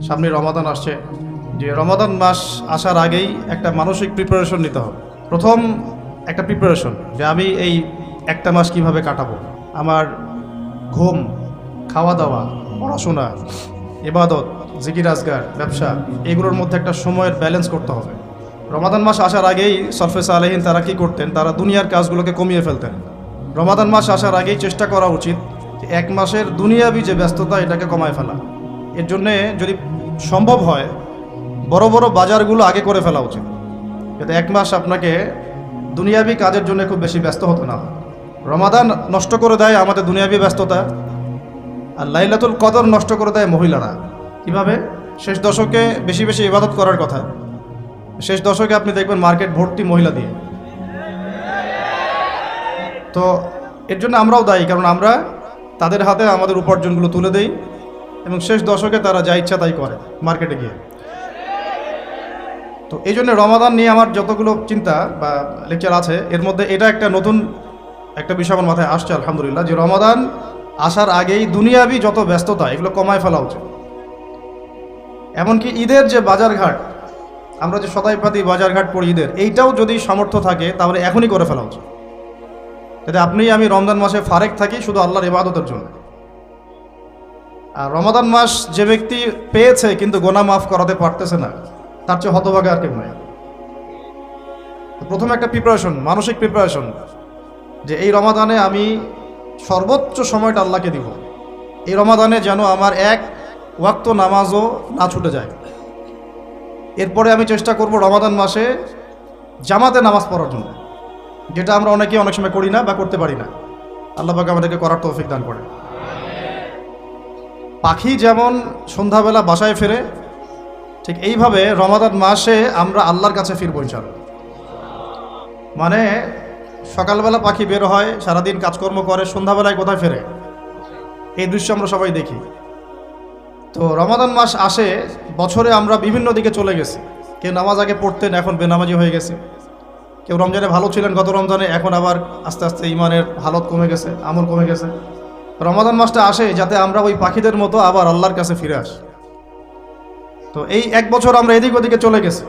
সামনে রমাদান আসছে, যে রমাদান মাস আসার আগেই একটা মানসিক প্রিপারেশন নিতে হবে। প্রথম একটা প্রিপারেশন যে আমি এই একটা মাস কিভাবে কাটাবো। আমার ঘুম, খাওয়া দাওয়া, পড়াশোনা, ইবাদত, জিকির আজগার, ব্যবসা, এগুলোর মধ্যে একটা সময়ের ব্যালেন্স করতে হবে। রমাদান মাস আসার আগেই সরফে সালেহীন তারা কী করতেন, তারা দুনিয়ার কাজগুলোকে কমিয়ে ফেলতেন। রমাদান মাস আসার আগেই চেষ্টা করা উচিত এক মাসের দুনিয়াবি যে ব্যস্ততা এটাকে কমায় ফেলা। এর জন্যে যদি সম্ভব হয় বড় বড় বাজারগুলো আগে করে ফেলা উচিত, যাতে এক মাস আপনাকে দুনিয়াবি কাজের জন্য খুব বেশি ব্যস্ত হতে না হয়। রমাদান নষ্ট করে দেয় আমাদের দুনিয়াবি ব্যস্ততা, আর লাইলাতুল কদর নষ্ট করে দেয় মহিলারা। কিভাবে? শেষ দশকে বেশি বেশি ইবাদত করার কথা, শেষ দশকে আপনি দেখবেন মার্কেট ভর্তি মহিলা দিয়ে। তো এর জন্য আমরাও দায়ী, কারণ আমরা তাদের হাতে আমাদের উপার্জনগুলো তুলে দেই এবং শেষ দশকে তারা যা ইচ্ছা তাই করে মার্কেটে গিয়ে। তো এই জন্য রমাদান নিয়ে আমার যতগুলো চিন্তা বা লেকচার আছে, এর মধ্যে এটা একটা নতুন একটা বিষয় আমার মাথায় আসছে আলহামদুলিল্লাহ, যে রমাদান আসার আগেই দুনিয়াবি যত ব্যস্ততা এগুলো কমায় ফেলা উচিত। এমনকি ঈদের যে বাজারঘাট, আমরা যে সদাইপাতি বাজারঘাট পড়ি ঈদের, এইটাও যদি সামর্থ্য থাকে তাহলে এখনই করে ফেলা উচিত, যাতে আপনি আমি রমজান মাসে ফারেক থাকি শুধু আল্লাহর ইবাদতের জন্য। আর রমাদান মাস যে ব্যক্তি পেয়েছে কিন্তু গোনা মাফ করাতে পারতেছে না, তার চেয়ে হতভাগা আর কেউ নয়। প্রথমে একটা প্রিপারেশন, মানসিক প্রিপারেশন, যে এই রমাদানে আমি সর্বোচ্চ সময়টা আল্লাহকে দিব। এই রমাদানে যেন আমার এক ওয়াক্ত নামাজও না ছুটে যায়। এরপরে আমি চেষ্টা করব রমাদান মাসে জামাতে নামাজ পড়ার জন্য, যেটা আমরা অনেকে অনেক সময় করি না বা করতে পারি না। আল্লাহ পাক আমাদেরকে করার তৌফিক দান করে। পাখি যেমন সন্ধ্যাবেলা বাসায় ফেরে, ঠিক এইভাবে রমাদান মাসে আমরা আল্লাহর কাছে ফিরবো ইনশাআল্লাহ। মানে সকালবেলা পাখি বের হয়, সারাদিন কাজকর্ম করে, সন্ধ্যাবেলায় কোথায় ফেরে, এই দৃশ্য আমরা সবাই দেখি। তো রমাদান মাস আসে, বছরে আমরা বিভিন্ন দিকে চলে গেছি। কেউ নামাজ আগে পড়তেন, এখন বেনামাজি হয়ে গেছে। কেউ রমজানে ভালো ছিলেন গত রমজানে, এখন আবার আস্তে আস্তে ইমানের হালত কমে গেছে, আমল কমে গেছে। রমাদান মাসটা আসে যাতে আমরা ওই পাখিদের মতো আবার আল্লাহর কাছে ফিরে আসি। তো এই এক বছর আমরা এদিক ওদিকে চলে গেছি,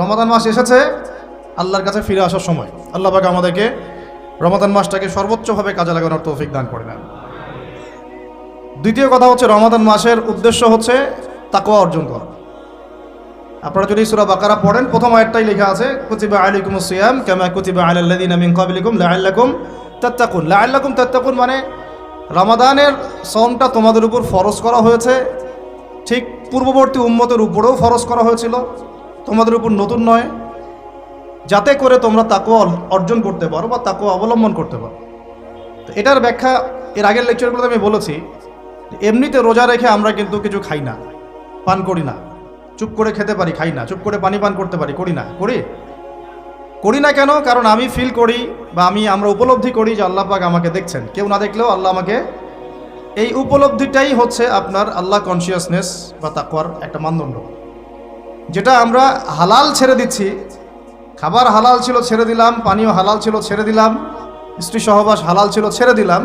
রমাদান মাস এসেছে, আল্লাহর কাছে ফিরে আসার সময়। আল্লাহ পাক আমাদেরকে রমাদান মাসটাকে সর্বোচ্চভাবে কাজে লাগানোর তৌফিক দান করে নেন। দ্বিতীয় কথা হচ্ছে, রমাদান মাসের উদ্দেশ্য হচ্ছে তাকওয়া অর্জন করা। আপনারা যদি সূরা বাকারা পড়েন, প্রথম আয়াতটাই লেখা আছে কুতিবা আলাইকুমুস সিয়াম কামা কুতিবা আলাল লাযিনা মিন ক্বাবলিকুম লাআল্লাকুম তাত্তাকুন। লাআল্লাকুম তাত্তাকুন মানে রমাদানের সওমটা তোমাদের উপর ফরজ করা হয়েছে, ঠিক পূর্ববর্তী উম্মতের উপরেও ফরজ করা হয়েছিল, তোমাদের উপর নতুন নয়, যাতে করে তোমরা তাকওয়া অর্জন করতে পারো বা তাকওয়া অবলম্বন করতে পারো। তো এটার ব্যাখ্যা এর আগের লেকচারগুলোতে আমি বলেছি। এমনিতে রোজা রেখে আমরা কিন্তু কিছু খাই না, পান করি না। চুপ করে খেতে পারি, খাই না। চুপ করে পানি পান করতে পারি, করি না। করি না কেন? কারণ আমি ফিল করি বা আমরা উপলব্ধি করি যে আল্লাহ পাক আমাকে দেখছেন, কেউ না দেখলেও আল্লাহ আমাকে। এই উপলব্ধিটাই হচ্ছে আপনার আল্লাহ কনসিয়াসনেস বা তাকওয়ার একটা মানদণ্ড। যেটা আমরা হালাল ছেড়ে দিচ্ছি, খাবার হালাল ছিল ছেড়ে দিলাম, পানীয় হালাল ছিল ছেড়ে দিলাম, স্ত্রী সহবাস হালাল ছিল ছেড়ে দিলাম,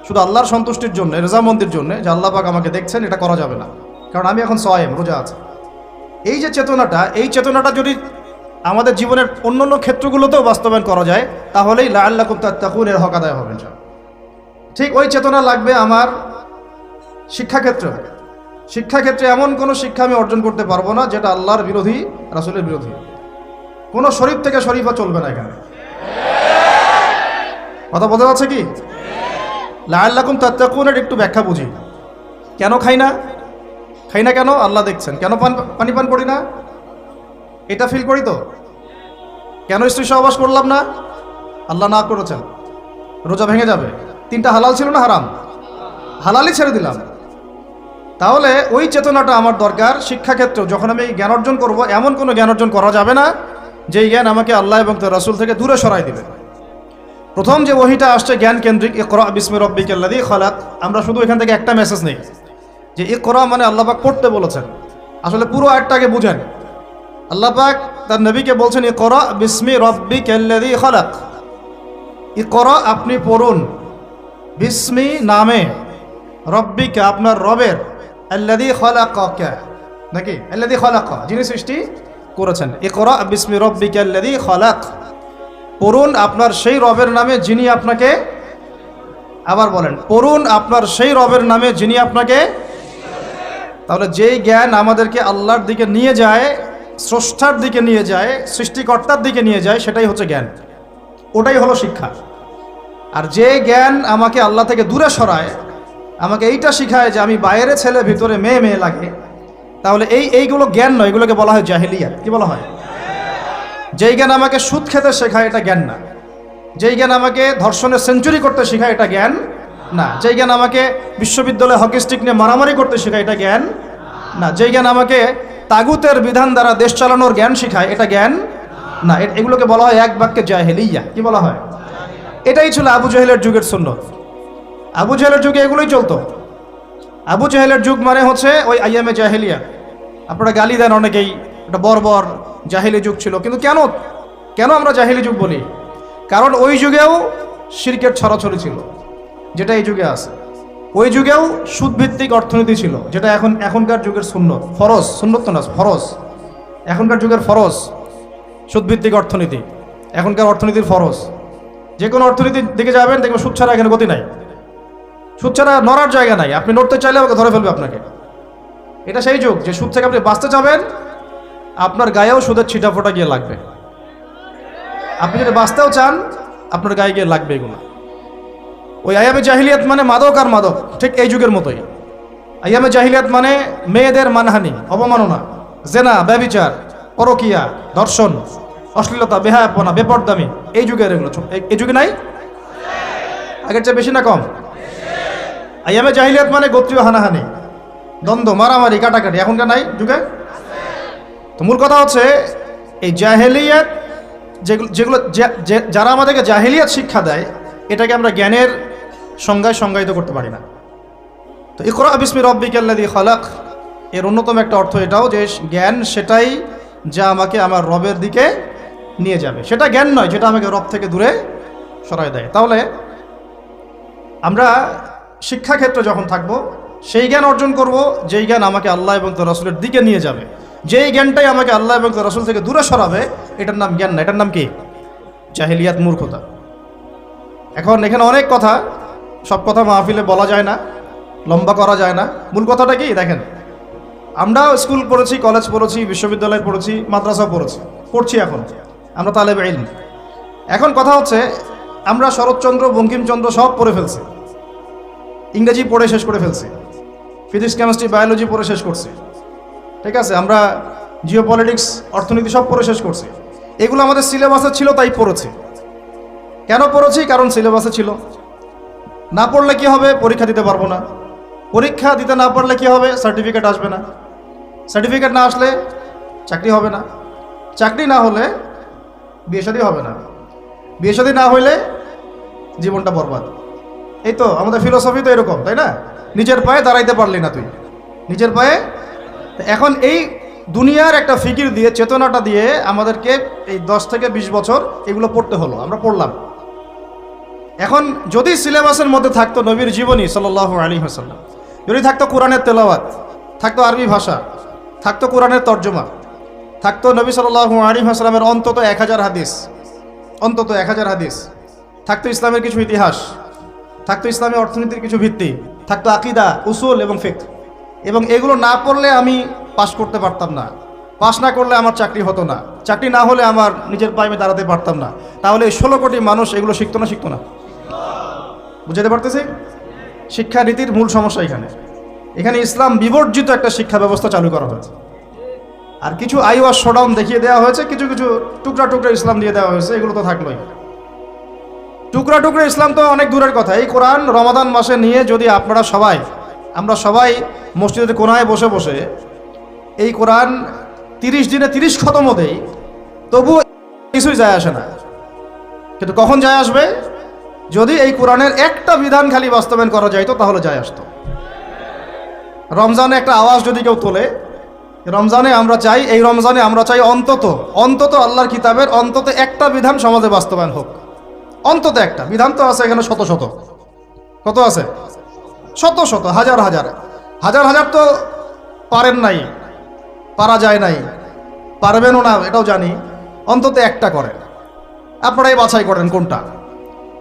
শুধু আল্লাহর সন্তুষ্টির জন্য, রেজামন্দির জন্য, যে আল্লাহ পাক আমাকে দেখছেন, এটা করা যাবে না। কারণ আমি এখন সায়েম, রোজা আছে। এই যে চেতনাটা, এই চেতনাটা যদি আমাদের জীবনের অন্যান্য ক্ষেত্রগুলোতেও বাস্তবায়ন করা যায়, তাহলেই লাআল্লাকুম তাত্তাকুন এর হক আদায় হবে। ঠিক ওই চেতনা লাগবে আমার শিক্ষাক্ষেত্রে। এমন কোনো শিক্ষা আমি অর্জন করতে পারবো না যেটা আল্লাহর বিরোধী, রাসূলের বিরোধী। কোনো শরীফ থেকে শরীফা চলবে না এখানে। কথা বোঝা যাচ্ছে কি? লাআল্লাকুম তাত্তাকুনের একটু ব্যাখ্যা বুঝি। কেন খাই না কেন? আল্লাহ দেখছেন। কেন পানি পান করি না? এটা ফিল করি তো। কেন স্ত্রী সহবাস করলাম না? আল্লাহ না করেছেন, রোজা ভেঙে যাবে। তিনটা হালাল ছিল না হারাম? হালালই ছেড়ে দিলাম। তাহলে ওই চেতনাটা আমার দরকার শিক্ষাক্ষেত্রেও। যখন আমি জ্ঞান অর্জন করব, এমন কোনো জ্ঞান অর্জন করা যাবে না যেই জ্ঞান আমাকে আল্লাহ এবং তার রাসূল থেকে দূরে সরাই দিবে। প্রথম যে ওহীটা আসছে জ্ঞান কেন্দ্রিক, ইকরা বিসমি রাব্বিকাল্লাযী খালাক, আমরা শুধু এখান থেকে একটা মেসেজ নেই যে ইকরা মানে আল্লাহ পাক পড়তে বলেছেন। আসলে পুরো আয়াতটাকে বুঝেন। আল্লাহ পাক তার নবীকে বলছেন ইকরা বিসমি রাব্বিকাল্লাযী খালাক। ইকরা আপনি পড়ুন, বিসমি নামে, রব্বিকা আপনার রবের, আল্লাযী খালাকাকা নাকি? আল্লাযী খালাক, যিনি সৃষ্টি করেছেন। ইকরা বিসমি রাব্বিকাল্লাযী খালাক, পড়ুন আপনার সেই রবের নামে যিনি আপনাকে, আবার বলেন, পড়ুন আপনার সেই রবের নামে যিনি আপনাকে। তাহলে যেই জ্ঞান আমাদেরকে আল্লাহর দিকে নিয়ে যায়, স্রষ্টার দিকে নিয়ে যায়, সৃষ্টিকর্তার দিকে নিয়ে যায়, সেটাই হচ্ছে জ্ঞান, ওটাই হলো শিক্ষা। আর যে জ্ঞান আমাকে আল্লাহ থেকে দূরে সরায়, আমাকে এইটা শিখায় যে আমি বাইরে ছেলে ভিতরে মেয়ে মেয়ে লাগে, তাহলে এইগুলো জ্ঞান নয়, এগুলোকে বলা হয় জাহেলিয়াত। কি বলা হয়? যেই জ্ঞান আমাকে সুদ খেতে শেখায়, এটা জ্ঞান না। যেই জ্ঞান আমাকে ধর্ষণে সেঞ্চুরি করতে শেখায়, এটা জ্ঞান না। যেই জ্ঞান আমাকে বিশ্ববিদ্যালয়ে হকি স্টিক নিয়ে মারামারি করতে শেখায়, এটা জ্ঞান না। যেই জ্ঞান আমাকে তাগুতের বিধান দ্বারা দেশ চালানোর জ্ঞান শেখায়, এটা জ্ঞান না। এগুলোকে বলা হয় এক বাক্যে জাহেলিয়া। কি বলা হয়? এটাই ছিল আবু জাহেলের যুগের সুন্নত। আবু জাহেলের যুগে এগুলোই চলতো। আবু জাহেলের যুগ মানে হচ্ছে ওই আইয়ামে জাহেলিয়া। আপনারা গালি দেন অনেকেই, এটা বর্বর জাহেলি যুগ ছিল। কিন্তু কেন আমরা জাহেলি যুগ বলি? কারণ ওই যুগেও শিরকের ছড়াছড়ি ছিল, যেটা এই যুগে আছে। ওই যুগেও সুদভিত্তিক অর্থনীতি ছিল, যেটা এখনকার যুগের সুন্নত, ফরজ। সুন্নত না, ফরজ। এখনকার যুগের ফরজ সুদভিত্তিক অর্থনীতি, এখনকার অর্থনীতির ফরজ। যে কোনো অর্থনীতির দিকে যাবেন, দেখবেন সুদ ছাড়া এখানে গতি নাই, সুদ ছাড়া নড়ার জায়গা নাই। আপনি নড়তে চাইলে আমাকে ধরে ফেলবে আপনাকে। এটা সেই যুগ যে সুদ থেকে আপনি বাঁচতে চাবেন, আপনার গায়েও সুদের ছিটাফোটা গিয়ে লাগবে। আপনি যদি বাঁচতেও চান, আপনার গায়ে গিয়ে লাগবে এগুলো। ওই আইয়ামে জাহিলিয়াত মানে মাদক আর মাদক, ঠিক এই যুগের মতোই। আইয়ামে জাহিলিয়াত মানে মেয়েদের মানহানি, অবমাননা, জেনা, ব্যভিচার, পরকিয়া, ধর্ষণ, অশ্লীলতা, বেহায়াপনা, বেপরদামি। এই যুগের এগুলো এই যুগে নাই? আগের চেয়ে বেশি না কম? আইয়ামে জাহিলিয়াত মানে গোত্রীয় হানাহানি, দ্বন্দ্ব, মারামারি, কাটাকাটি। এখনকার নাই যুগে? তো মূল কথা হচ্ছে এই জাহেলিয়াত, যেগুলো যারা আমাদেরকে জাহেলিয়াত শিক্ষা দেয়, এটাকে আমরা জ্ঞানের সংজ্ঞায় সংজ্ঞায়িত করতে পারি না। তো ইকরা বিসমি রাব্বিকাল্লাযী খালাক এর অন্যতম একটা অর্থ এটাও যে জ্ঞান সেটাই যা আমাকে আমার রবের দিকে নিয়ে যাবে। সেটা জ্ঞান নয় যেটা আমাকে রব থেকে দূরে সরায় দেয়। তাহলে আমরা শিক্ষাক্ষেত্রে যখন থাকব, সেই জ্ঞান অর্জন করব যেই জ্ঞান আমাকে আল্লাহ এবং তার রাসূলের দিকে নিয়ে যাবে। যেই জ্ঞানটাই আমাকে আল্লাহ এবং তার রাসূল থেকে দূরে সরাবে, এটার নাম জ্ঞান না, এটার নাম কি? জাহেলিয়াত, মূর্খতা। এখন এখানে অনেক কথা, সব কথা মাহফিলে বলা যায় না, লম্বা করা যায় না। মূল কথাটা কি দেখেন, আমরা স্কুল পড়েছি, কলেজ পড়েছি, বিশ্ববিদ্যালয় পড়েছি, মাদ্রাসা পড়ছি, এখন আমরা তালেবে ইলম। এখন কথা হচ্ছে আমরা শরৎচন্দ্র, বঙ্কিমচন্দ্র সব পড়ে ফেলছি, ইংরেজি পড়ে শেষ করে ফেলছি, ফিজিক্স, কেমিস্ট্রি, বায়োলজি পড়ে শেষ করছি, ঠিক আছে? আমরা জিওপলিটিক্স, অর্থনীতি সব পড়ে শেষ করছি। এগুলো আমাদের সিলেবাসে ছিল তাই পড়েছি। কেন পড়েছি? কারণ সিলেবাসে ছিল। না পড়লে কি হবে? পরীক্ষা দিতে পারবো না। পরীক্ষা দিতে না পারলে কি হবে? সার্টিফিকেট আসবে না। সার্টিফিকেট না আসলে চাকরি হবে না। চাকরি না হলে বিয়ে শাদী হবে না। বিয়ে শাদী না হইলে জীবনটা বরবাদ। এই তো আমাদের ফিলোসফি তো এরকম, তাই না? নিজের পায়ে দাঁড়াইতে পারলি না তুই, নিজের পায়ে। এখন এই দুনিয়ার একটা ফিকির দিয়ে, চেতনাটা দিয়ে আমাদেরকে এই 10 থেকে 20 বছর এগুলো পড়তে হলো। আমরা পড়লাম। এখন যদি সিলেবাসের মধ্যে থাকতো নবীর জীবনী সাল্লাল্লাহু আলাইহি ওয়াসাল্লাম, যদি থাকতো কোরআনের তেলাওয়াত, থাকতো আরবি ভাষা, থাকতো কোরআনের তর্জমা, থাকতো নবী সাল্লাল্লাহু আলাইহি ওয়াসাল্লামের অন্তত 1000 হাদিস, অন্তত 1000 হাদিস, থাকতো ইসলামের কিছু ইতিহাস, থাকতো ইসলামী অর্থনীতির কিছু ভিত্তি, থাকতো আকীদা, উসুল এবং ফিকহ। এবং এগুলো না পড়লে আমি পাশ করতে পারতাম না, পাশ না করলে আমার চাকরি হতো না, চাকরি না হলে আমার নিজের পায়ে দাঁড়াতে পারতাম না। তাহলে এই 16 কোটি মানুষ এগুলো শিখতো না? বুঝাতে পারতেছি? শিক্ষানীতির মূল সমস্যা এখানে ইসলাম বিবর্জিত একটা শিক্ষা ব্যবস্থা চালু করা হয়েছে। আর কিছু আইওয়াস শোডাউন দেখিয়ে দেওয়া হয়েছে, কিছু টুকরা টুকরা ইসলাম দিয়ে দেওয়া হয়েছে। এগুলো তো থাকলোই। টুকরা টুকরা ইসলাম তো অনেক দূরের কথা। এই কোরআন রমাদান মাসে নিয়ে যদি আমরা সবাই মসজিদের কোনায় বসে বসে এই কোরআন 30 দিনে 30 খতমও দেই, তবু কিছুই যায় আসে না। কিন্তু কখন যায় আসবে? যদি এই কোরআনের একটা বিধান খালি বাস্তবায়ন করা যাইতো, তাহলে যায় আসতো। রমজানে একটা আওয়াজ যদি কেউ তোলে, রমজানে আমরা চাই, এই রমজানে আমরা চাই অন্তত আল্লাহর কিতাবের অন্তত একটা বিধান সমাজে বাস্তবায়ন হোক। অন্তত একটা বিধান তো আছে এখানে শত শত। কত আছে? শত শত, হাজার হাজার তো পারেন নাই, পারা যায় নাই, পারবেনও না এটাও জানি, অন্তত একটা করেন। আপনারাই বাছাই করেন কোনটা।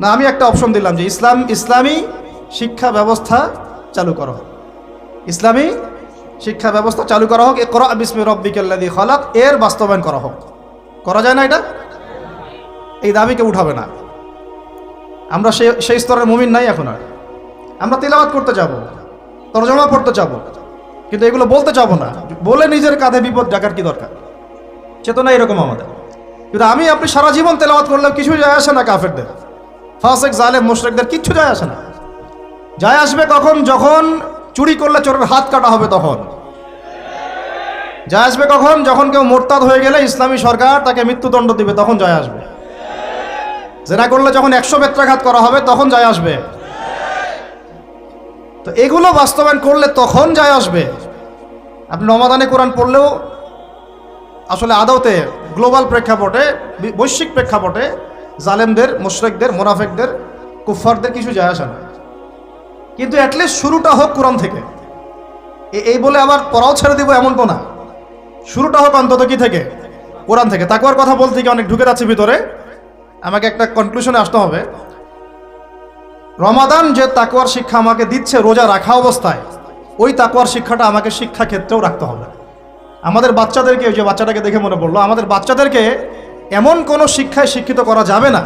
না আমি একটা অপশন দিলাম যে ইসলামী শিক্ষা ব্যবস্থা চালু করা হোক, ইসলামী শিক্ষা ব্যবস্থা চালু করা হোক, ইকরা বিসমি রাব্বিকাল্লাযী খালাক এর বাস্তবায়ন করা হোক। করা যায় না এটা? এই দাবিকে উঠাবে না। আমরা সেই স্তরের মুমিন নাই এখন আর। আমরা তিলাওয়াত করতে যাব, তরজমা পড়তে যাব, কিন্তু এগুলো বলতে যাব না। বলে নিজের কাঁধে বিপদ ডাকার কি দরকার? চেতনা এরকম আমাদের। কিন্তু আপনি সারা জীবন তেলাওয়াত করলেও কিছুই যায় আসে না কাফেরদের, ফাসিক জালেম মুশরিকদের কিচ্ছু যায় আসে না। যায় আসবে কখন? যখন চুরি করলে চোরের হাত কাটা হবে তখন। যায় আসবে কখন? যখন কেউ মোরতাদ হয়ে গেলে ইসলামী সরকার তাকে মৃত্যুদণ্ড দিবে, তখন যায় আসবে। জেনা করলে যখন 100 বেত্রাঘাত করা হবে তখন যায় আসবে। তো এগুলো বাস্তবায়ন করলে তখন যায় আসবে। আপনি রমাদানে কোরআন পড়লেও আসলে আদতে গ্লোবাল প্রেক্ষাপটে, বৈশ্বিক প্রেক্ষাপটে জালেমদের, মুশরিকদের, মুনাফিকদের, কুফফারদের কিছু যায় আসে না। কিন্তু অ্যাটলিস্ট শুরুটা হোক কোরআন থেকে। এই বলে আবার পড়াও ছেড়ে দিব এমন তো না। শুরুটা হোক অন্তত কি থেকে? কোরআন থেকে। তাকওয়ার কথা বলতে গিয়ে অনেক ঢুকে যাচ্ছে ভিতরে, আমাকে একটা কনক্লুশনে আসতে হবে। রমাদান যে তাকওয়ার শিক্ষা আমাকে দিচ্ছে রোজা রাখা অবস্থায়, ওই তাকওয়ার শিক্ষাটা আমাকে শিক্ষা ক্ষেত্রেও রাখতে হবে। আমাদের বাচ্চাদেরকে, যে বাচ্চাটাকে দেখে মনে পড়লো, আমাদের বাচ্চাদেরকে এমন কোনো শিক্ষায় শিক্ষিত করা যাবে না,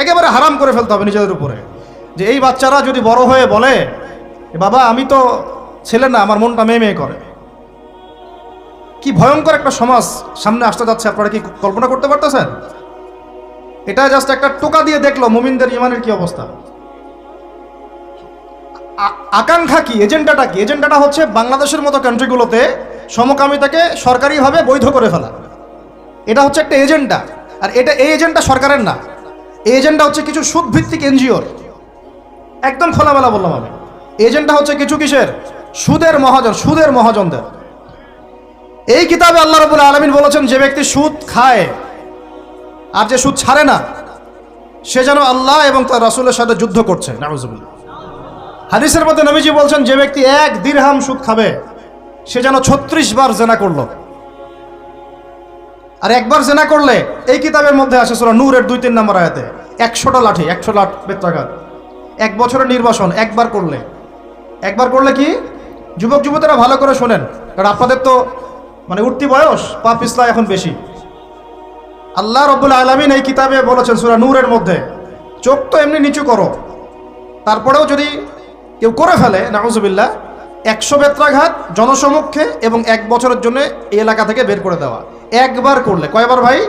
একেবারে হারাম করে ফেলতে হবে নিজেদের উপরে। যে এই বাচ্চারা যদি বড় হয়ে বলে, বাবা আমি তো ছেলে না, আমার মনটা মেয়ে মেয়ে করে। কি ভয়ঙ্কর একটা সমাজ সামনে আসতে যাচ্ছে, আপনারা কি কল্পনা করতে পারতেছেন? এটা জাস্ট একটা টোকা দিয়ে দেখলো মুমিনদের ইমানের কি অবস্থা। আকাঙ্ক্ষা কি? এজেন্ডাটা কি? এজেন্ডাটা হচ্ছে বাংলাদেশের মতো কান্ট্রিগুলোতে সমকামিতাকে সরকারিভাবে বৈধ করে ফেলা। এটা হচ্ছে একটা এজেন্ডা। আর এই এজেন্ডা সরকারের না, এই এজেন্ডা হচ্ছে কিছু সুদভিত্তিক এনজিওর। একদম খোলামেলা বললাম আমি। এজেন্ডা হচ্ছে কিছু কিসের? সুদের মহাজনদের। এই কিতাবে আল্লাহ রাব্বুল আলামিন বলেছেন, যে ব্যক্তি সুদ খায় আর যে সুদ ছাড়ে না, সে যেন আল্লাহ এবং তার রাসূলের সাথে যুদ্ধ করছে। নাউযুবিল্লাহ। হাদিসের মধ্যে নবীজি বলছেন, যে ব্যক্তি 1 দিরহাম সুদ খাবে, সে যেন 36 বার জেনা করলো। আর একবার জেনা করলে, এই কিতাবের মধ্যে আসে সূরা নূরের 2-3 নম্বর আয়াতে, 100টা লাঠি, 100 লাখ বেত্রাঘাত। 1 বছরের নির্বাসন একবার করলে কি? যুবক যুবতীরা ভালো করে শোনেন, কারণ আপনাদের তো উঠতি বয়স, পাপ পিছলা এখন বেশি। আল্লাহ রাব্বুল আলামিন এই কিতাবে বলেছেন সূরা নূরের মধ্যে, চোখ তো এমনি নিচু করো, তারপরেও যদি কেউ করে ফেলে, নাউযুবিল্লাহ, 100 বেত্রাঘাত জনসমক্ষে এবং 1 বছরের জন্য এই এলাকা থেকে বের করে দেওয়া। একবার করলে। কয়বার ভাই?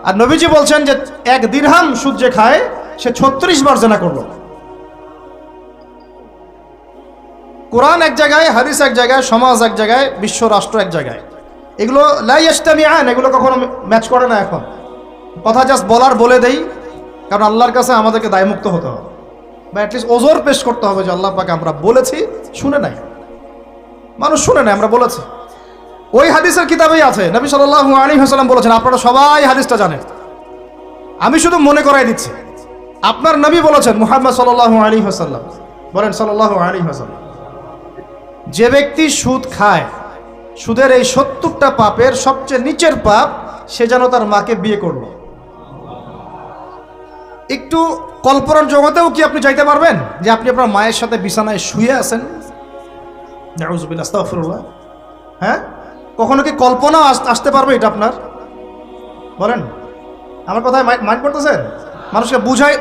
আর নবীজি বলছেন যে 1 দিরহাম সুদ যে খায়, সে 36 বার জেনা করলো। কোরআন এক জায়গায়, হাদিস এক জায়গায়, সমাজ এক জায়গায়, বিশ্ব রাষ্ট্র এক জায়গায়। এগুলো লা ইয়াজতামিআন, এগুলো কখনো ম্যাচ করে না। এখন কথা জাস্ট বলে দেই, কারণ আল্লাহর কাছে আমাদেরকে দায়মুক্ত হতে হবে, বা অ্যাটলিস্ট ওজোর পেশ করতে হবে যে আল্লাহ পাক আমরা বলেছি, শুনে নাই, মানুষ শুনে নাই, আমরা বলেছি। ওই হাদিসের কিতাবেই আছে, নবী সাল্লাল্লাহু আলাইহি ওয়াসাল্লাম বলেছেন, আপনারা সবাই হাদিসটা জানেন, আমি শুধু মনে করাই দিচ্ছি। আপনার নবী বলেছেন, মুহাম্মদ সাল্লাল্লাহু আলাইহি ওয়াসাল্লাম বলেন, সাল্লাল্লাহু আলাইহি ওয়াসাল্লাম, যে ব্যক্তি সুদ খায়, সুদের এই 70টা পাপের সবচেয়ে নিচের পাপ, সে যেন তার মাকে বিয়ে করলো। একটু কল্পনার জগতেও কি আপনি চাইতে পারবেন যে আপনি আপনার মায়ের সাথে বিছানায় শুয়ে আছেন? নাউযুবিল্লাহ, আস্তাগফিরুল্লাহ। হ্যাঁ, কখনো কি কল্পনা আসতে পারবে এটা আপনার? বলেন, আমার কথায় মাইন্ড করতেছেন? মানুষকে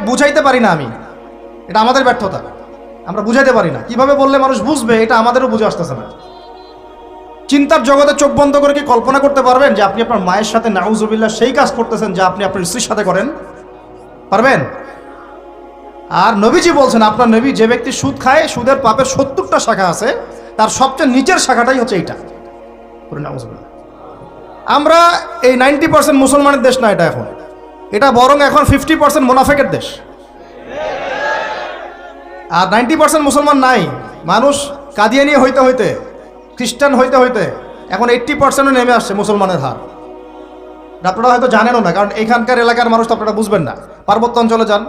বুঝাইতে পারি না আমি, এটা আমাদের ব্যর্থতা। আমরা বুঝাইতে পারি না, কিভাবে বললে মানুষ বুঝবে, এটা আমাদেরও বুঝে আসতেছে না। চিন্তার জগতে চোখ বন্ধ করে কি কল্পনা করতে পারবেন যে আপনি আপনার মায়ের সাথে নাউযুবিল্লাহ সেই কাজ করতেছেন যা আপনি আপনার স্ত্রীর সাথে করেন? পারবেন? আর নবীজি বলছেন, আপনার নবী, যে ব্যক্তি সুদ খায়, সুদের পাপের 70টা শাখা আছে, তার সবচেয়ে নিচের শাখাটাই হচ্ছে এইটা। নাউযুবিল্লাহ। আমরা এই 90% মুসলমানের দেশ না এটা এখন, এটা বরং এখন 50% মুনাফিকের দেশ। আর 90% মুসলমান নাই। মানুষ কাদিয়ানি হইতে খ্রিস্টান হইতে এখন 80% নেমে আসছে মুসলমানের হার। আপনারা হয়তো জানেনও না, কারণ এখানকার এলাকার মানুষ তো আপনারা বুঝবেন না। পার্বত্য অঞ্চলে যান,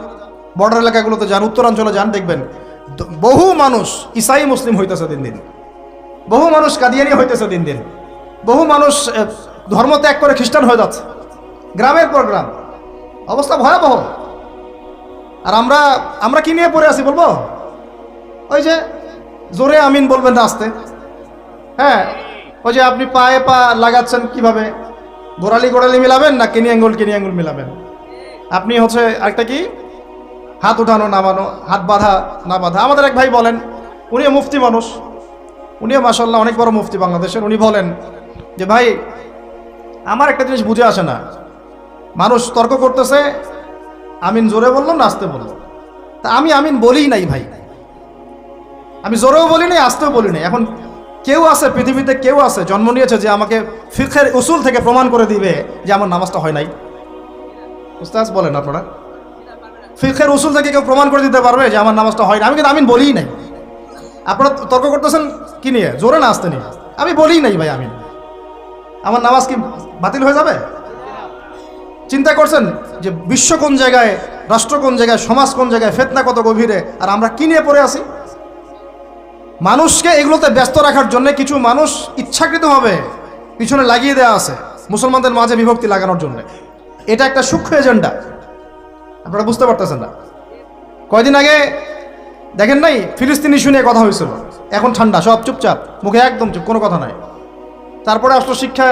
বর্ডার এলাকাগুলোতে যান, উত্তরাঞ্চলে যান, দেখবেন বহু মানুষ ইসাই মুসলিম হইতেছে দিন দিন, বহু মানুষ কাদিয়ানি হইতেছে দিন দিন, বহু মানুষ ধর্ম ত্যাগ করে খ্রিস্টান হয়ে যাচ্ছে, গ্রামের পর গ্রাম, অবস্থা ভয়াবহ। আর আমরা কি নিয়ে পড়ে আছি বলবো? ওই যে জোরে আমিন বলবেন না আস্তে, হ্যাঁ, ওই যে আপনি পায়ে পা লাগাচ্ছেন কিভাবে, গোড়ালি মিলাবেন না কিনি আঙ্গুল মিলাবেন, আপনি হচ্ছে আরেকটা কি হাত উঠানো নামানো, হাত বাঁধা না বাঁধা। আমাদের এক ভাই বলেন, উনিও মুফতি মানুষ, উনিও মাশাআল্লাহ অনেক বড় মুফতি বাংলাদেশের, উনি বলেন যে ভাই আমার একটা জিনিস বুঝে আসে না, মানুষ তর্ক করতেছে আমিন জোরে বললো না আস্তে বললো, তা আমি আমিন বলি নাই ভাই, আমি জোরেও বলি নাই আস্তেও বলি নাই। এখন কেউ আছে পৃথিবীতে, কেউ আছে জন্ম নিয়েছে যে আমাকে ফিকহের উসুল থেকে প্রমাণ করে দিবে যে আমার নামাজটা হয় নাই? উস্তাদ বলেন আপনারা, ফিকহের উসুল থেকে কেউ প্রমাণ করে দিতে পারবে যে আমার নামাজটা হয় না? আমি কিন্তু আমিন বলিই নাই। আপনারা তর্ক করতেছেন কি নিয়ে, জোরে না আসতে নিয়ে? আমি বলিই নাই ভাই আমিন, আমার নামাজ কি বাতিল হয়ে যাবে? চিন্তা করছেন যে বিশ্ব কোন জায়গায়, রাষ্ট্র কোন জায়গায়, সমাজ কোন জায়গায়, ফিতনা কত গভীরে, আর আমরা কি নিয়ে পড়ে আছি? মানুষকে এগুলোতে ব্যস্ত রাখার জন্য কিছু মানুষ ইচ্ছাকৃতভাবে পিছনে লাগিয়ে দেওয়া আছে মুসলমানদের মাঝে বিভক্তি লাগানোর জন্য। এটা একটা সূক্ষ্ম এজেন্ডা, আপনারা বুঝতে পারতেছেন না। কয়দিন আগে দেখেন নাই ফিলিস্তিন ইস্যু নিয়ে কথা হয়েছিল, এখন ঠান্ডা, সব চুপচাপ, মুখে একদম চুপ, কোনো কথা নাই। তারপরে আসলো শিক্ষা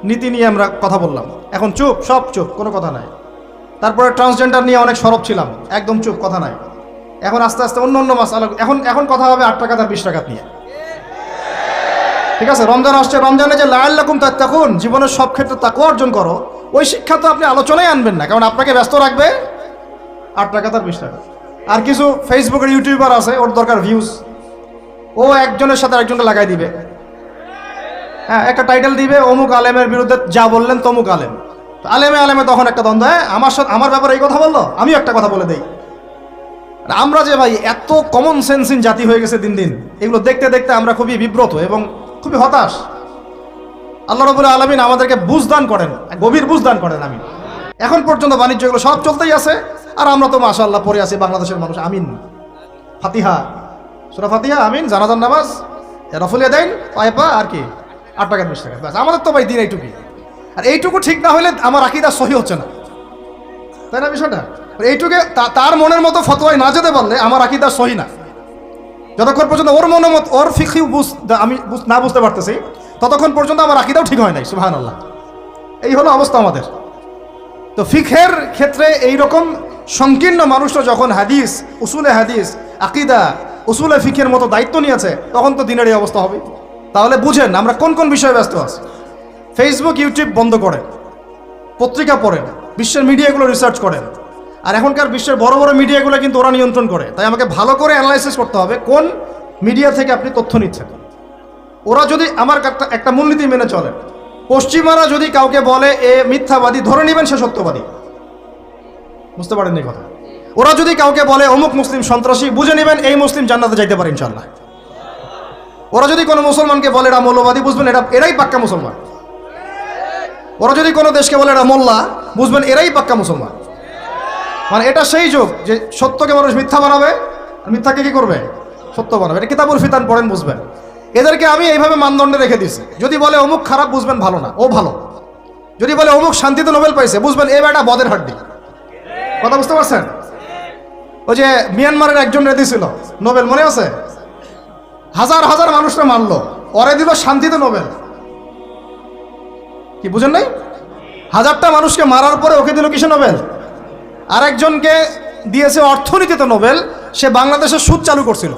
নীতি নিয়ে আমরা কথা বললাম, এখন চুপ, সব চুপ, কোনো কথা নাই। তারপরে ট্রান্সজেন্ডার নিয়ে অনেক সরব ছিলাম, একদম চুপ, কথা নাই। এখন আস্তে আস্তে অন্য মাসালা, এখন কথা হবে 8 টাকা আর 20 টাকা নিয়ে। ঠিক আছে, রমজান আসছে, রমজানে যে লাআল্লাকুম তাত্তাকুন, জীবনের সব ক্ষেত্রে তাকওয়া অর্জন করো, ওই শিক্ষা তো আপনি আলোচনায় আনবেন না, কারণ আপনাকে ব্যস্ত রাখবে 8 টাকা আর 20 টাকা। আর কিছু ফেসবুকের ইউটিউবার আছে, ওর দরকার ভিউজ, ও একজনের সাথে আরেকজনকে লাগাই দিবে, হ্যাঁ, একটা টাইটেল দিবে, অমুক আলেমের বিরুদ্ধে যা বললেন তমুক আলেম। আলেমে তখন একটা দ্বন্দ্ব, আমার সাথে আমার ব্যাপারে এই কথা বললো, আমিও একটা কথা বলে দেই। আমরা যে ভাই এত কমন সেন্সিন জাতি হয়ে গেছে দিন দিন, এগুলো দেখতে দেখতে আমরা খুবই বিব্রত এবং খুবই হতাশ। আল্লাহ রাব্বুল আলামিন আমাদেরকে বুঝদান করেন, গভীর বুঝদান করেন। আমি এখন পর্যন্ত বাণিজ্য এগুলো সব চলতেই আছে, আর আমরা তো মাশাআল্লাহ পড়ে আছি বাংলাদেশের মানুষ আমিন, ফাতিহা, সূরা ফাতিহা, আমিন, জানাজার নামাজ, রফুলিয়া দেন, পায়ে পা, আর কি 8 টাকা 20 টাকা, ব্যাস। আমাদের তো ভাই দিন এইটুকুই, আর এইটুকু ঠিক না হলে আমার আকীদা সহি হচ্ছে না, তাই না বিষয়টা? এইটুকু তার মনের মতো ফতোয়ায় না যেতে পারলে আমার আকীদা সহি না। যতক্ষণ পর্যন্ত ওর মনের মতো, ওর ফিকহি আমি না বুঝতে পারতেছি, ততক্ষণ পর্যন্ত আমার আকীদাও ঠিক হয় নাই। সুবহানাল্লাহ, এই হলো অবস্থা আমাদের। তো ফিকহের ক্ষেত্রে এইরকম সংকীর্ণ মানুষরা যখন হাদিস, উসুলে হাদিস, আকীদা, উসুলে ফিকহের মতো দায়িত্ব নিয়েছে, তখন তো দিনের এই অবস্থা হবে। তাহলে বুঝেন আমরা কোন কোন বিষয়ে ব্যস্ত আছি। ফেসবুক ইউটিউব বন্ধ করেন, পত্রিকা পড়েন, বিশ্বের মিডিয়াগুলো রিসার্চ করেন। আর এখনকার বিশ্বের বড় বড় মিডিয়াগুলো কিন্তু ওরা নিয়ন্ত্রণ করে, তাই আমাকে ভালো করে অ্যানালাইসিস করতে হবে কোন মিডিয়া থেকে আপনি তথ্য নিচ্ছেন। ওরা যদি আমার একটা মূলনীতি মেনে চলে, পশ্চিমারা যদি কাউকে বলে এ মিথ্যাবাদী, ধরে নেবেন সে সত্যবাদী। বুঝতে পারেননি কথা? ওরা যদি কাউকে বলে অমুক মুসলিম সন্ত্রাসী, বুঝে নেবেন এই মুসলিম জান্নাতে যাইতে পারে ইনশাআল্লাহ। ওরা যদি কোনো মুসলমানকে বলে এরা মৌলবাদী, বুঝবেন এরাই পাক্কা মুসলমান। ওরা যদি কোনো দেশকে বলে এরা মোল্লা, বুঝবেন এরাই পাক্কা মুসলমান। মানে এটা সেই যুগ যে সত্যকে মানুষ মিথ্যা বানাবে, আর মিথ্যাকে কি করবে? সত্য বানাবে। এটা কিতাবুল ফিতান পড়েন, বুঝবেন। এদেরকে আমি এইভাবে মানদণ্ডে রেখে দিছি। যদি বলে অমুক খারাপ, বুঝবেন ভালো না, ও ভালো। যদি বলে অমুক শান্তিতে নোবেল পাইছে, বুঝবেন এ বেটা বদের হাড্ডি। কথা বুঝতে পারছেন? ওই যে মিয়ানমারের একজন রেদি ছিল নোবেল, মনে আছে? হাজার হাজার মানুষরা মানলো, ওরে দিল শান্তিতে নোবেল। কি বুঝেন নাই? 1000টা মানুষকে মারার পরে ওকে দিল কিসে নোবেল? আরেকজনকে দিয়েছে অর্থনীতিতে নোবেল, সে বাংলাদেশের সুদ চালু করছিল।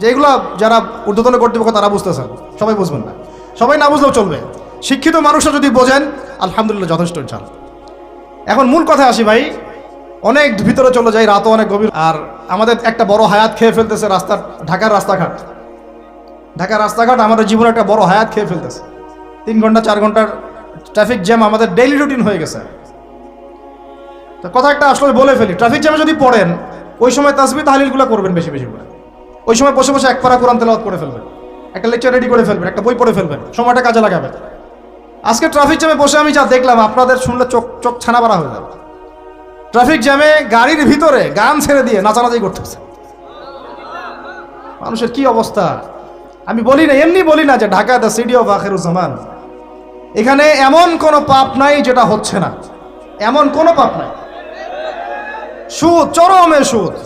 যেগুলো যারা ঊর্ধ্বতন কর্তৃপক্ষ তারা বুঝতেছেন, সবাই বুঝবেন না, সবাই না বুঝলেও চলবে। শিক্ষিত মানুষরা যদি বোঝেন আলহামদুলিল্লাহ, যথেষ্ট ইনশাআল্লাহ। এখন মূল কথায় আসি ভাই, অনেক ভিতরে চলে যাই, রাতও অনেক গভীর। আর আমাদের একটা বড় হায়াত খেয়ে ফেলতেছে ঢাকার রাস্তাঘাট আমাদের জীবনে একটা বড় হায়াত খেয়ে ফেলতেছে। 3 ঘন্টা 4 ঘন্টার ট্রাফিক জ্যাম আমাদের ডেইলি রুটিন হয়ে গেছে। তো কথা একটা আসলে বলে ফেলি, ট্রাফিক জ্যামে যদি পড়েন, ওই সময় তাসবিহ তাহলিলগুলো করবেন বেশি বেশি করে। ওই সময় বসে বসে এক পারা কোরআন তেলাওয়াত করে ফেলবেন, একটা লেকচার রেডি করে ফেলবেন, একটা বই পড়ে ফেলবেন, সময়টা কাজে লাগাবেন। আজকে ট্রাফিক জ্যামে বসে আমি যা দেখলাম, আপনাদের শুনলে চোখ ছানা পাড়া হয়ে যাবে। ট্রাফিক জ্যামে গাড়ির ভিতরে গান ছেড়ে দিয়ে নাচানাচি করতেছে। মানুষের কি অবস্থা! আমি বলি না, এমনি বলি না যে Dhaka the city of Akhiruzzaman, এখানে এমন কোনো পাপ নাই যেটা হচ্ছে না, এমন কোনো পাপ নাই। সুদ চরমে, সুদ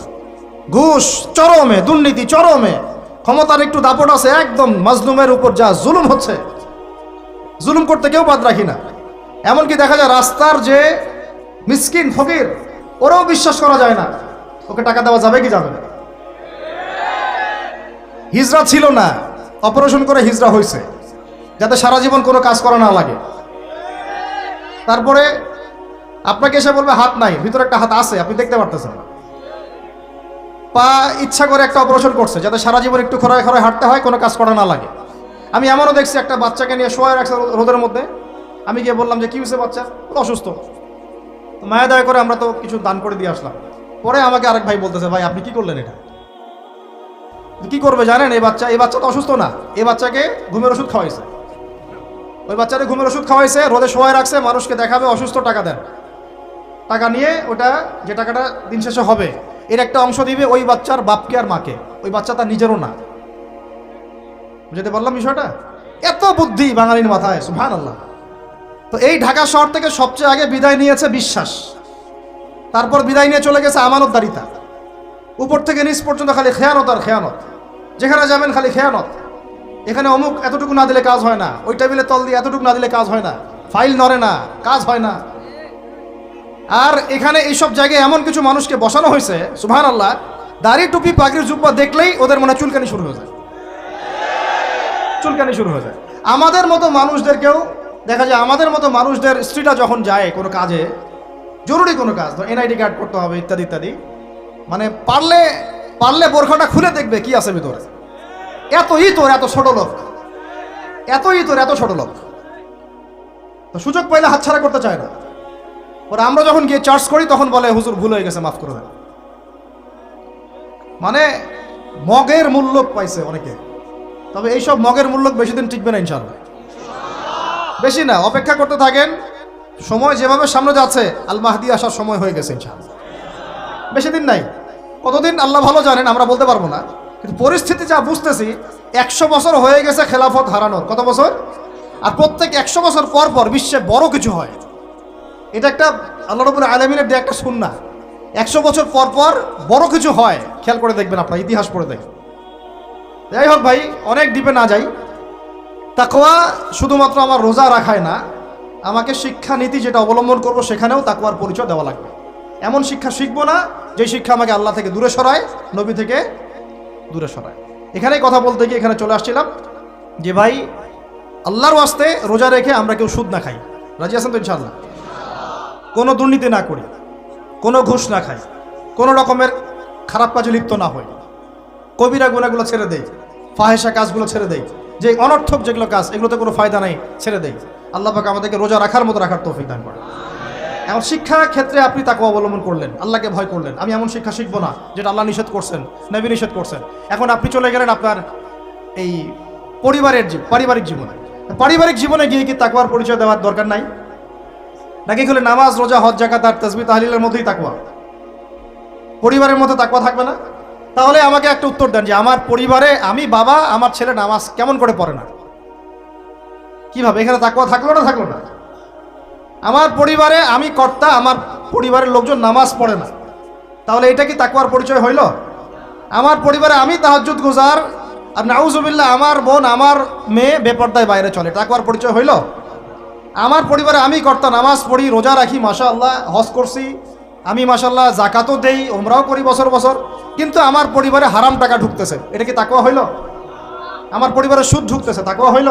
ঘুষ চরমে, দুর্নীতি চরমে, ক্ষমতার একটু দাপট আছে, একদম মাজলুমের উপর যা জুলুম হচ্ছে, জুলুম করতে কেউ বাদ রাখি না। এমনকি দেখা যায় রাস্তার যে মিসকিন ফকির, ওরাও বিশ্বাস করা যায় না ওকে টাকা দেওয়া যাবে কি যাবে না। হিজরা ছিল না, অপারেশন করে হিজরা হয়েছে যাতে সারা জীবন কোনো কাজ করা না লাগে। তারপরে আপনাকে এসে বলবে হাত নাই, ভিতরে একটা হাত আছে, আপনি দেখতে পারতেছেন না। পা ইচ্ছা করে একটা অপারেশন করছে যাতে সারা জীবন একটু খরায় খরায় হাঁটতে হয়, কোনো কাজ করা না লাগে। আমি এমনও দেখছি একটা বাচ্চাকে নিয়ে শোয়া রাখছে রোদের মধ্যে, আমি গিয়ে বললাম যে কি হয়েছে বাচ্চা, অসুস্থ, মায়া দয়া করে আমরা তো কিছু দান করে দিয়ে আসলাম। পরে আমাকে আরেক ভাই বলতেছে, ভাই আপনি কি করলেন এটা? কি করবে জানেন, এই বাচ্চা তো অসুস্থ না, এই বাচ্চাকে ঘুমের ওষুধ খাওয়াইছে, ওই বাচ্চাটা ঘুমের ওষুধ খাওয়াইছে, রোদে শোয়ায় রাখছে, মানুষকে দেখাবে অসুস্থ, টাকা দেন, টাকা নিয়ে ওটা যে টাকাটা দিন শেষে হবে এর একটা অংশ দিবে ওই বাচ্চার বাপকে আর মাকে, ওই বাচ্চা তার নিজেরও না। বুঝতে পারলাম বিষয়টা? এত বুদ্ধি বাঙালির মাথায়, সুবহানাল্লাহ। তো এই ঢাকা শহর থেকে সবচেয়ে আগে বিদায় নিয়েছে বিশ্বাস, তারপর বিদায় নিয়ে চলে গেছে আমানতদারিতা, উপর থেকে নিচ পর্যন্ত খালি খেয়ানত আর খেয়ানত, যেখানে যাবেন খালি খেয়ানত। এখানে অমুক এতটুকু না দিলে কাজ হয় না, ওই টেবিলে তল দিয়ে এতটুকু না দিলে কাজ হয় না, ফাইল নড়ে না, কাজ হয় না। আর এখানে এইসব জায়গায় এমন কিছু মানুষকে বসানো হয়েছে, সুবহানাল্লাহ, দাড়ি টুপি পাগড়ি জুব্বা দেখলেই ওদের মনে চুলকানি শুরু হয়ে যায়, চুলকানি শুরু হয়ে যায়। আমাদের মতো মানুষদেরকেও দেখা যায়, আমাদের মতো মানুষদের স্ত্রীরা যখন যায় কোনো কাজে, জরুরি কোনো কাজ, এনআইডি কার্ড করতে হবে ইত্যাদি ইত্যাদি, মানে পারলে বোরখাটা খুলে দেখবে কি আছে ভিতরে। এতই তোর এত ছোট লোক, এতই তোর এত ছোট লোক, তো সুযোগ পাইলে হাতছাড়া করতে চায় না। ওরা আমরা যখন গিয়ে চার্জ করি তখন বলে হুজুর ভুল হয়ে গেছে, মাফ করে দেন। মানে মগের মূল্য পাইছে অনেকে, তবে এইসব মগের মূল্য বেশি দিন টিকবে না ইনশাআল্লাহ, বেশি না, অপেক্ষা করতে থাকেন। সময় যেভাবে সামনে যাচ্ছে, আল মাহদি আসার সময় হয়ে গেছে ইনশাআল্লাহ, বেশি দিন নাই। কতদিন আল্লাহ ভালো জানেন, আমরা বলতে পারবো না, কিন্তু পরিস্থিতি যা বুঝতেছি 100 বছর হয়ে গেছে খেলাফত হারানোর। কত বছর? আর প্রত্যেক 100 বছর পর পর বিশ্বে বড় কিছু হয়, এটা একটা আল্লাহ রাব্বুল আলামিনের দেয়া একটা সুন্নাহ। 100 বছর পর পর বড় কিছু হয়, খেয়াল করে দেখবেন, আপনার ইতিহাস পড়ে দেখবেন। যাই হোক ভাই, অনেক ডিপে না যাই। তাকওয়া শুধুমাত্র আমার রোজা রাখায় না, আমাকে শিক্ষা নীতি যেটা অবলম্বন করব সেখানেও তাকওয়ার পরিচয় দেওয়া লাগবে। এমন শিক্ষা শিখবো না যে শিক্ষা আমাকে আল্লাহ থেকে দূরে সরায়, নবী থেকে দূরে সরায়। এখানেই কথা বলতে গিয়ে এখানে চলে আসছিলাম যে ভাই, আল্লাহর ওয়াস্তে রোজা রেখে আমরা কেউ সুদ না খাই, রাজি আছেন তো ইনশাআল্লাহ? কোনো দুর্নীতি না করি, কোনো ঘুষ না খাই, কোনো রকমের খারাপ কাজে লিপ্ত না হই, কবিরা গুনাহগুলো ছেড়ে দেই, ফাহেসা কাজগুলো ছেড়ে দেই, যে অনর্থক যেগুলো কাজ এগুলোতে কোনো ফায়দা নাই ছেড়ে দেই। আল্লাহ পাক আমাদেরকে রোজা রাখার মতো রাখার তৌফিক দান করে। এমন শিক্ষা ক্ষেত্রে আপনি তাকওয়া অবলম্বন করলেন, আল্লাহকে ভয় করলেন, আমি এমন শিক্ষা শিখবো না যেটা আল্লাহ নিষেধ করছেন, নবী নিষেধ করছেন। এখন আপনি চলে গেলেন আপনার এই পারিবারিক জীবনে। পারিবারিক জীবনে গিয়ে কি তাকওয়ার পরিচয় দেওয়ার দরকার নাই? নাকি হলে নামাজ রোজা হজ যাকাত আর তাসবিহ তাহলিলের মধ্যেই তাকওয়া, পরিবারের মধ্যে তাকওয়া থাকবে না? তাহলে আমাকে একটা উত্তর দেন যে আমার পরিবারে আমি বাবা, আমার ছেলে নামাজ কেমন করে পড়ে না, কিভাবে? এখানে তাকওয়া থাকলো না থাকলো না? আমার পরিবারে আমি কর্তা, আমার পরিবারের লোকজন নামাজ পড়ে না, তাহলে এটা কি তাকওয়ার পরিচয় হইল? আমার পরিবারে আমি তাহাজ্জুদ গুজার আর নাউজুবিল্লাহ আমার বোন আমার মেয়ে বেপর্দায় বাইরে চলে, তাকওয়ার পরিচয় হইল? আমার পরিবারে আমি কর্তা, নামাজ পড়ি, রোজা রাখি, মাশাআল্লাহ হজ করছি, আমি মাশাআল্লাহ যাকাতও দেই, ওমরাও করি বছর বছর, কিন্তু আমার পরিবারে হারাম টাকা ঢুকতেছে, এটা কি তাকওয়া হইল? আমার পরিবারে সুদ ঢুকতেছে, তাকওয়া হইল?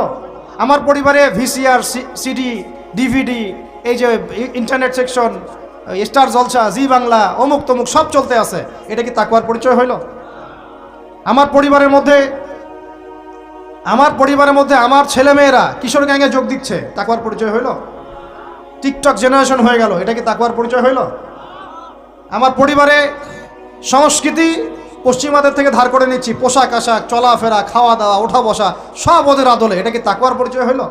আমার পরিবারে ভিসিআর, সিডি, ডিভিডি, এই যে ইন্টারনেট সেকশন, স্টার জলসা, জি বাংলা, অমুক তমুক সব চলতে আছে, এটা কি তাকওয়ার পরিচয় হইল? আমার পরিবারের মধ্যে আমার ছেলে মেয়েরা কিশোর গ্যাংয়ে যোগ দিচ্ছে, তাকওয়ার পরিচয় হইল? টিকটক জেনারেশন হয়ে গেল, এটা কি তাকওয়ার পরিচয় হইল? আমার পরিবারে সংস্কৃতি পশ্চিমাদের থেকে ধার করে নিচ্ছি, পোশাক আশাক, চলাফেরা, খাওয়া দাওয়া, ওঠা বসা সব ওদের আদলে, এটা কি তাকওয়ার পরিচয় হইল?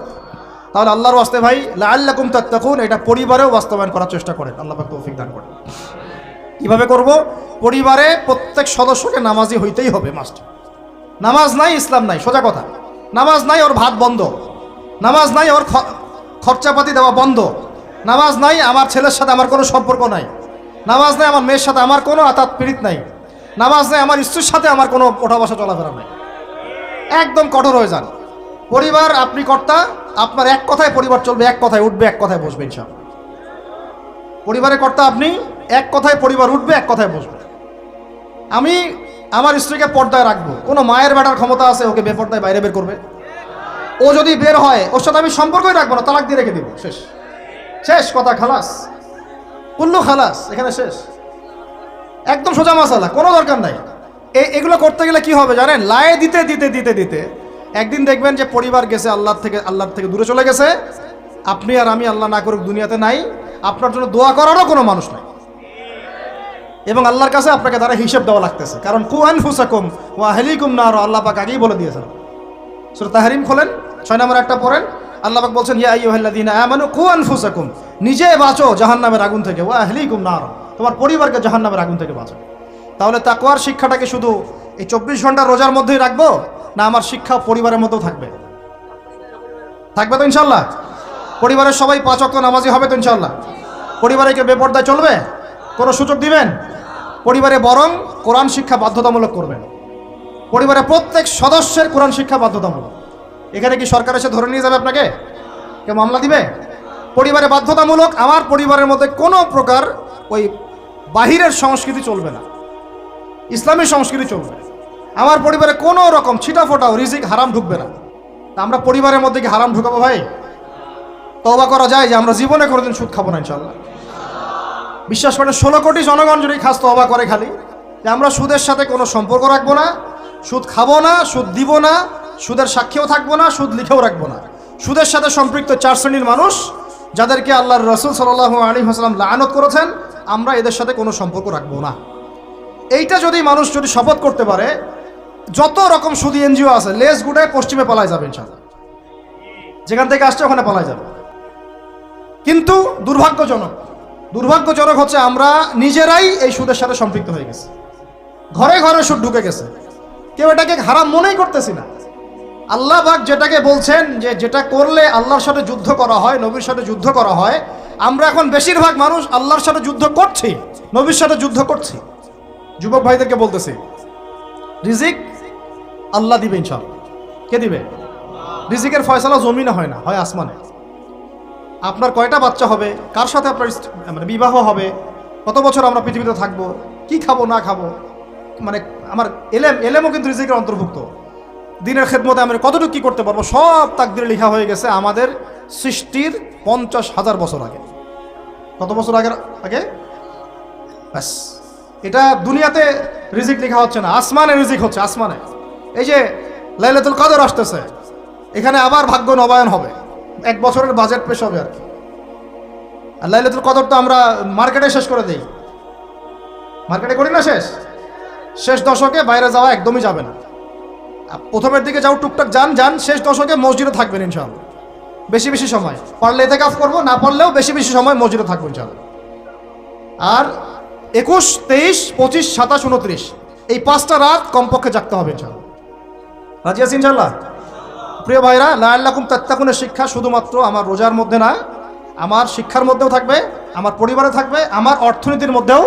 তাহলে আল্লাহর ওয়াস্তে ভাই, লাআল্লাকুম তাত্তাকুন, এটা পরিবারেও বাস্তবায়ন করার চেষ্টা করেন, আল্লাহ পাক তৌফিক দান করেন। কিভাবে করব? পরিবারে প্রত্যেক সদস্যকে নামাজি হইতেই হবে, মাস্ট। নামাজ নাই ইসলাম নাই, সোজা কথা। নামাজ নাই ওর ভাত বন্ধ, নামাজ নাই ওর খরচাপাতি দেওয়া বন্ধ, নামাজ নাই আমার ছেলের সাথে আমার কোনো সম্পর্ক নাই, নামাজ নাই আমার মেয়ের সাথে আমার কোনো আতাত পীড়িত নাই, নামাজ নাই আমার স্ত্রীর সাথে আমার কোনো ওঠা বসা চলাফেরা নাই। একদম কঠোর হয়ে যান। পরিবার আপনি কর্তা, আপনার এক কথায় পরিবার চলবে, এক কথায় উঠবে, এক কথায় বসবে ইনশাআল্লাহ। পরিবারের কর্তা আপনি, এক কথায় পরিবার উঠবে, এক কথায় বসবে। আমি আমার স্ত্রীকে পর্দায় রাখবো, কোনো মায়ের বেটার ক্ষমতা আছে ওকে বেপর্দায় বাইরে বের করবে? ও যদি বের হয় ওর সাথে আমি সম্পর্কই রাখবো না, তালাক দিয়ে রেখে দিব, শেষ। শেষ কথা, খালাস, কুল্লু খালাস, এখানে শেষ। একদম সোজা মাসালা, কোনো দরকার নাই। এগুলো করতে গেলে কি হবে জানেন? লায়ে দিতে দিতে দিতে দিতে একদিন দেখবেন যে পরিবার গেছে আল্লাহর থেকে দূরে চলে গেছে। আপনি আর আমি আল্লাহ না করুক দুনিয়াতে নাই, আপনার জন্য দোয়া করারও কোনো মানুষ নাই, এবং আল্লাহর কাছে আপনাকে তারা হিসেব দেওয়া লাগতেছে। কারণ কু আনফুসাকুম ওয়া আহলিকুম নার, আল্লাহ পাক আগেই বলে দিয়েছেন। সূরা তাহরিম খোলেন, 6 নম্বর একটা পড়েন। আল্লাহ পাক বলছেন ইয়া আইয়ুহাল্লাযীনা আমানু কু আনফুসাকুম, নিজে বাঁচো জাহান্নামের আগুন থেকে, ওয়া আহলিকুম নার, তোমার পরিবারকে জাহান্নামের আগুন থেকে বাঁচো। তাহলে তাকওয়ার শিক্ষাটাকে শুধু এই 24 ঘন্টা রোজার মধ্যেই রাখবো, না আমার শিক্ষা পরিবারের মধ্যেও থাকবে? থাকবে তো ইনশাআল্লাহ? পরিবারের সবাই 5 ওয়াক্ত নামাজি হবে তো ইনশাআল্লাহ? পরিবারে কেউ বেপর্দায় চলবে? কোনো সুযোগ দিবেন? পরিবারে বরং কোরআন শিক্ষা বাধ্যতামূলক করবেন। পরিবারের প্রত্যেক সদস্যের কোরআন শিক্ষা বাধ্যতামূলক। এখানে কি সরকার এসে ধরে নিয়ে যাবে আপনাকে? কেউ মামলা দিবে? পরিবারে বাধ্যতামূলক। আমার পরিবারের মধ্যে কোনো প্রকার ওই বাহিরের সংস্কৃতি চলবে না, ইসলামী সংস্কৃতি চলবে। আমার পরিবারে কোনো রকম ছিটাফোটাও রিজিক হারাম ঢুকবে না। তা আমরা পরিবারের মধ্যে কি হারাম ঢুকাবো ভাই? তওবা করা যায় যে আমরা জীবনে কোনোদিন সুদ খাবো না ইনশাআল্লাহ। বিশ্বাস করেন 16 কোটি জনগণ যদি খাস তওবা করে খালি যে আমরা সুদের সাথে কোনো সম্পর্ক রাখবো না, সুদ খাবো না, সুদ দিব না, সুদের সাক্ষীও থাকবো না, সুদ লিখেও রাখবো না। সুদের সাথে সম্পৃক্ত 4 শ্রেণীর মানুষ যাদেরকে আল্লাহর রাসূল সাল্লাল্লাহু আলাইহি ওয়াসাল্লাম লাআনত করেছেন, আমরা এদের সাথে কোনো সম্পর্ক রাখবো না। এইটা যদি মানুষ যদি শপথ করতে পারে, যত রকম সুদী এনজিও আছে লেজ গুটায় পশ্চিমে পালায় যাবে ইনশাআল্লাহ। যেখান থেকে আসছে ওখানে পালায় যাবে। কিন্তু দুর্ভাগ্যজনক হচ্ছে আমরা নিজেরাই এই সুদের সাথে সম্পৃক্ত হয়ে গেছি। ঘরে ঘরে সুদ ঢুকে গেছে, কেউ এটাকে হারাম মনেই করতেছি না। আল্লাহ পাক যেটাকে বলছেন যে যেটা করলে আল্লাহর সাথে যুদ্ধ করা হয়, নবীর সাথে যুদ্ধ করা হয়, আমরা এখন বেশিরভাগ মানুষ আল্লাহর সাথে যুদ্ধ করছি, নবীর সাথে যুদ্ধ করছি। যুবক ভাইদেরকে বলতেছি, রিজিক আল্লাহ দিবে ইনশাআল্লাহ। কে দিবে? রিজিকের ফয়সালা জমিনে হয় না, হয় আসমানে। আপনার কয়টা বাচ্চা হবে, কার সাথে আপনার মানে বিবাহ হবে, কত বছর আমরা পৃথিবীতে থাকবো, কি খাবো না খাবো, মানে আমার এলেমও কিন্তু রিজিকের অন্তর্ভুক্ত। দিনের খেদমতে আমরা কতটুকু কী করতে পারবো, সব তাকদিরে লেখা হয়ে গেছে আমাদের সৃষ্টির 50,000 বছর আগে। কত বছর আগে? ব্যাস। এটা দুনিয়াতে রিজিক লেখা হচ্ছে না, আসমানে রিজিক হচ্ছে, আসমানে। এই যে লাইলাতুল কদর আসতেছে, এখানে আবার ভাগ্য নবায়ন হবে, 1 বছরের বাজেট পেশ হবে আর কি। আর লাইলাতুল কদর তো আমরা মার্কেটে শেষ করে দেই, মার্কেটে করি না শেষ দশকে বাইরে যাওয়া একদমই যাবে না। প্রথমের দিকে যাও টুকটাক যান, শেষ দশকে মসজিদে থাকবেন ইনশাআল্লাহ। বেশি সময় পারলে ইতিকাফ করবো, না পারলেও বেশি সময় মসজিদে থাকবো ইনশাআল্লাহ। আর 21, 23, 25, 27, 29 এই 5টা রাত কমপক্ষে জাগতে হবে ইনশাআল্লাহ। রাজি আছি ইনশাআল্লাহ? প্রিয় ভাইরা, লাআল্লাকুম তাত্তাকুনের শিক্ষা শুধুমাত্র আমার রোজার মধ্যে না, আমার শিক্ষার মধ্যেও থাকবে, আমার পরিবারে থাকবে, আমার অর্থনীতির মধ্যেও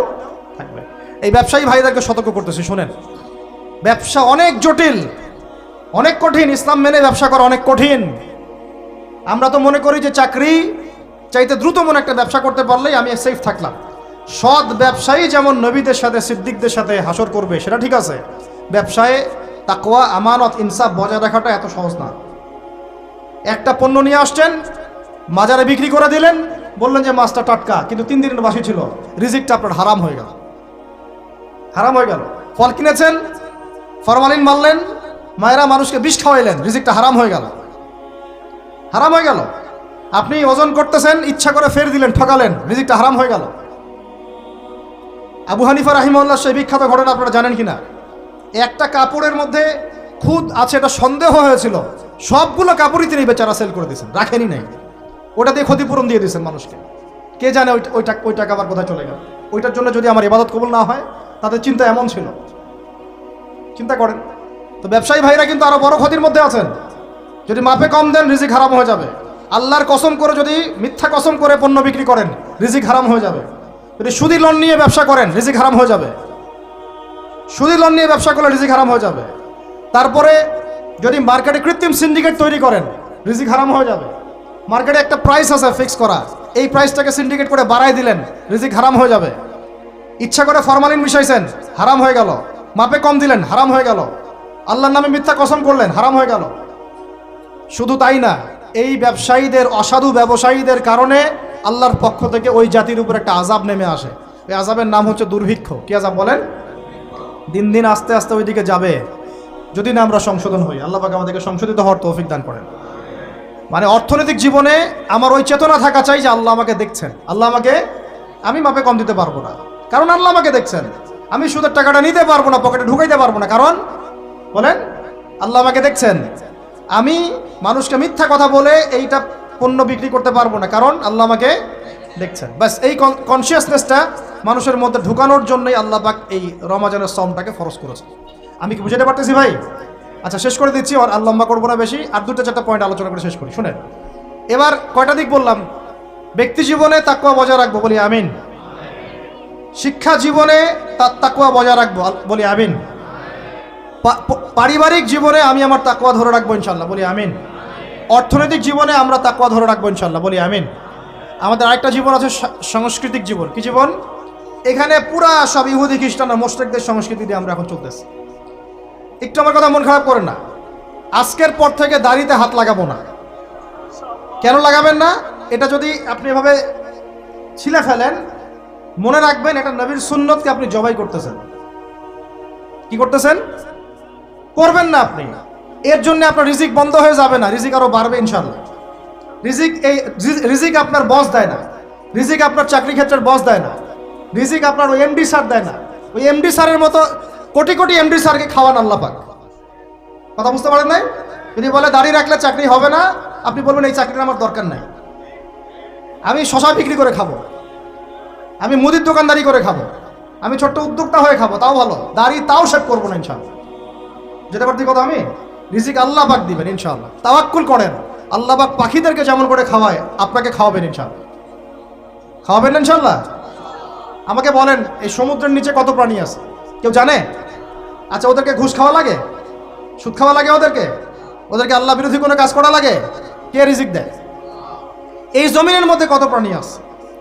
থাকবে। এই ব্যবসায়ী ভাইদেরকে সতর্ক করতেছি, শুনেন, ব্যবসা অনেক জটিল, অনেক কঠিন। ইসলাম মেনে ব্যবসা করা অনেক কঠিন। আমরা তো মনে করি যে চাকরি চাইতে দ্রুত মনে একটা ব্যবসা করতে পারলেই আমি সেফ থাকলাম। সৎ ব্যবসায়ী যেমন নবীদের সাথে সিদ্দিকদের সাথে হাসর করবে, সেটা ঠিক আছে। ব্যবসায় তাকওয়া, আমানত, ইনসাফ বজায় রাখাটা এত সহজ না। একটা পণ্য নিয়ে আসছেন, বাজারে বিক্রি করে দিলেন, বললেন যে মাছটা টাটকা, কিন্তু 3 দিনের বাসি ছিল, রিজিকটা আপনার হারাম হয়ে গেল। ফল কিনেছেন, ফরমালিন মারলেন, মায়েরা মানুষকে বিষ খাওয়াইলেন, রিজিকটা হারাম হয়ে গেল। আপনি ওজন করতেছেন, ইচ্ছা করে ফের দিলেন, ঠকালেন, রিজিকটা হারাম হয়ে গেল। আবু হানিফা রাহিমাহুল্লাহ সেই বিখ্যাত ঘটনা আপনারা জানেন কিনা? একটা কাপড়ের মধ্যে খুদ আছে, এটা সন্দেহ হয়েছিল, সবগুলো কাপড়ই তিনি বেচারা সেল করে দিয়েছেন, রাখেনি নাই, ওটা দিয়ে ক্ষতিপূরণ দিয়ে দিয়েছেন মানুষকে। কে জানে ওই টাকা আবার কোথায় চলে গেল। ওইটার জন্য যদি আমার ইবাদত কবুল না হয়, তাদের চিন্তা এমন ছিল। চিন্তা করেন, তো ব্যবসায়ী ভাইরা কিন্তু আরো বড় ক্ষতির মধ্যে আছেন। যদি মাপে কম দেন রিজিক হারাম হয়ে যাবে। আল্লাহর কসম করে যদি মিথ্যা কসম করে পণ্য বিক্রি করেন রিজিক হারাম হয়ে যাবে। যদি সুদি লোন নিয়ে ব্যবসা করেন রিজিক হারাম হয়ে যাবে। সুদি লোন নিয়ে ব্যবসা করলে রিজিক হারাম হয়ে যাবে। তারপরে যদি মার্কেটে কৃত্রিম সিন্ডিকেট তৈরি করেন রিজিক হারাম হয়ে যাবে। মার্কেটে একটা প্রাইস আছে ফিক্স করা, এই প্রাইসটাকে সিন্ডিকেট করে বাড়াই দিলেন রিজিক হারাম হয়ে যাবে। ইচ্ছা করে ফরমালিন মিশাইছেন হারাম হয়ে গেল। মাপে কম দিলেন হারাম হয়ে গেল। আল্লাহর নামে মিথ্যা কসম করলেন হারাম হয়ে গেল। শুধু তাই না, এই ব্যবসায়ীদের, অসাধু ব্যবসায়ীদের কারণে আল্লাহর পক্ষ থেকে ওই জাতির উপর একটা আযাব নেমে আসে। ওই আযাবের নাম হচ্ছে দুর্ভিক্ষ। কি আযাব বলেন? দিন দিন আস্তে আস্তে ওইদিকে যাবে যদি না আমরা সংশোধন হই। আল্লাহ পাক আমাদেরকে সংশোধিত হওয়ার তৌফিক দান করেন। মানে অর্থনৈতিক জীবনে আমার ওই চেতনা থাকা চাই যে আল্লাহ আমাকে দেখছেন। আমি মাপে কম দিতে পারবো না, কারণ আল্লাহ আমাকে দেখছেন। আমি সুদের টাকাটা নিতে পারবো না, পকেটে ঢুকাইতে পারবো না, কারণ বলেন আল্লাহ আমাকে দেখছেন। আমি মানুষকে মিথ্যা কথা বলে এইটা পণ্য বিক্রি করতে পারবো না, কারণ আল্লাহ আমাকে দেখছেন। বাস এই কনসিয়াসনেসটা মানুষের মধ্যে ঢুকানোর জন্যই আল্লাহ পাক এই রমজানের সওমটাকে ফরজ করেছে। আমি কি বুঝাতে পারতেছি ভাই? আচ্ছা, শেষ করে দিচ্ছি, আর লম্বা করবো না বেশি। আর দুটো চারটা পয়েন্ট আলোচনা করে শেষ করি, শুনেন। এবার কয়টা দিক বললাম? ব্যক্তি জীবনে তাকওয়া বজায় রাখবো, বলি আমিন। শিক্ষা জীবনে তার তাকওয়া বজায় রাখবো, বলি আমিন। পারিবারিক জীবনে আমি আমার তাকওয়া ধরে রাখবো ইনশাল্লাহ, বলি আমিন। অর্থনৈতিক জীবনে আমরা তাকওয়া ধরে রাখবো ইনশাল্লাহ, বলি আমিন। আমাদের আরেকটা জীবন আছে সাংস্কৃতিক জীবন। কি জীবন? এখানে পুরা সব ইহুদি খ্রিস্টান আর মুশরিকদের সংস্কৃতি দিয়ে আমরা এখন চলতেছি। একটু আমার কথা মন খারাপ করেন না। আজকের পর থেকে দাড়িতে হাত লাগাবো না। কেন লাগাবেন না? এটা যদি আপনি এভাবে ছিলে ফেলেন, মনে রাখবেন এটা নবীর সুন্নতকে আপনি জবাই করতেছেন। কি করতেছেন? করবেন না আপনি। এর জন্য আপনার রিজিক বন্ধ হয়ে যাবে না, রিজিক আরো বাড়বে ইনশাআল্লাহ। রিজিক আপনার বস দেয় না, রিজিক আপনার চাকরি ক্ষেত্রের বস দেয় না, রিজিক আপনার ওই এমডি স্যার দেয় না। ওই এমডি স্যারের মতো কোটি কোটি এমডি স্যারকে খাওয়ান আল্লাহ পাক। কথা বুঝতে পারেন নাই? যদি বলে দাঁড়িয়ে রাখলে চাকরি হবে না, আপনি বলবেন এই চাকরির আমার দরকার নাই, আমি শশা বিক্রি করে খাবো, আমি মুদির দোকানদারি করে খাবো, আমি ছোট্ট উদ্যোক্তা হয়ে খাবো, তাও ভালো, দাড়ি তাও শেভ করবো না ইনশাআল্লাহ। যেটা পারছি কথা, আমি রিজিক আল্লাহ পাক দিবেন ইনশাআল্লাহ। তাওয়াক্কুল করেন, আল্লাহ পাক পাখিদেরকে যেমন করে খাওয়ায় আপনাকে খাওয়াবেন ইনশাআল্লাহ। খাওয়াবেন ইনশাআল্লাহ। আমাকে বলেন, এই সমুদ্রের নিচে কত প্রাণী আছে কেউ জানে? আচ্ছা, ওদেরকে ঘুষ খাওয়া লাগে, সুদ খাওয়া লাগে, ওদেরকে আল্লাহ বিরোধী কোনো কাজ করা লাগে? কে রিজিক দেয়? এই জমিনের মধ্যে কত প্রাণী আছে?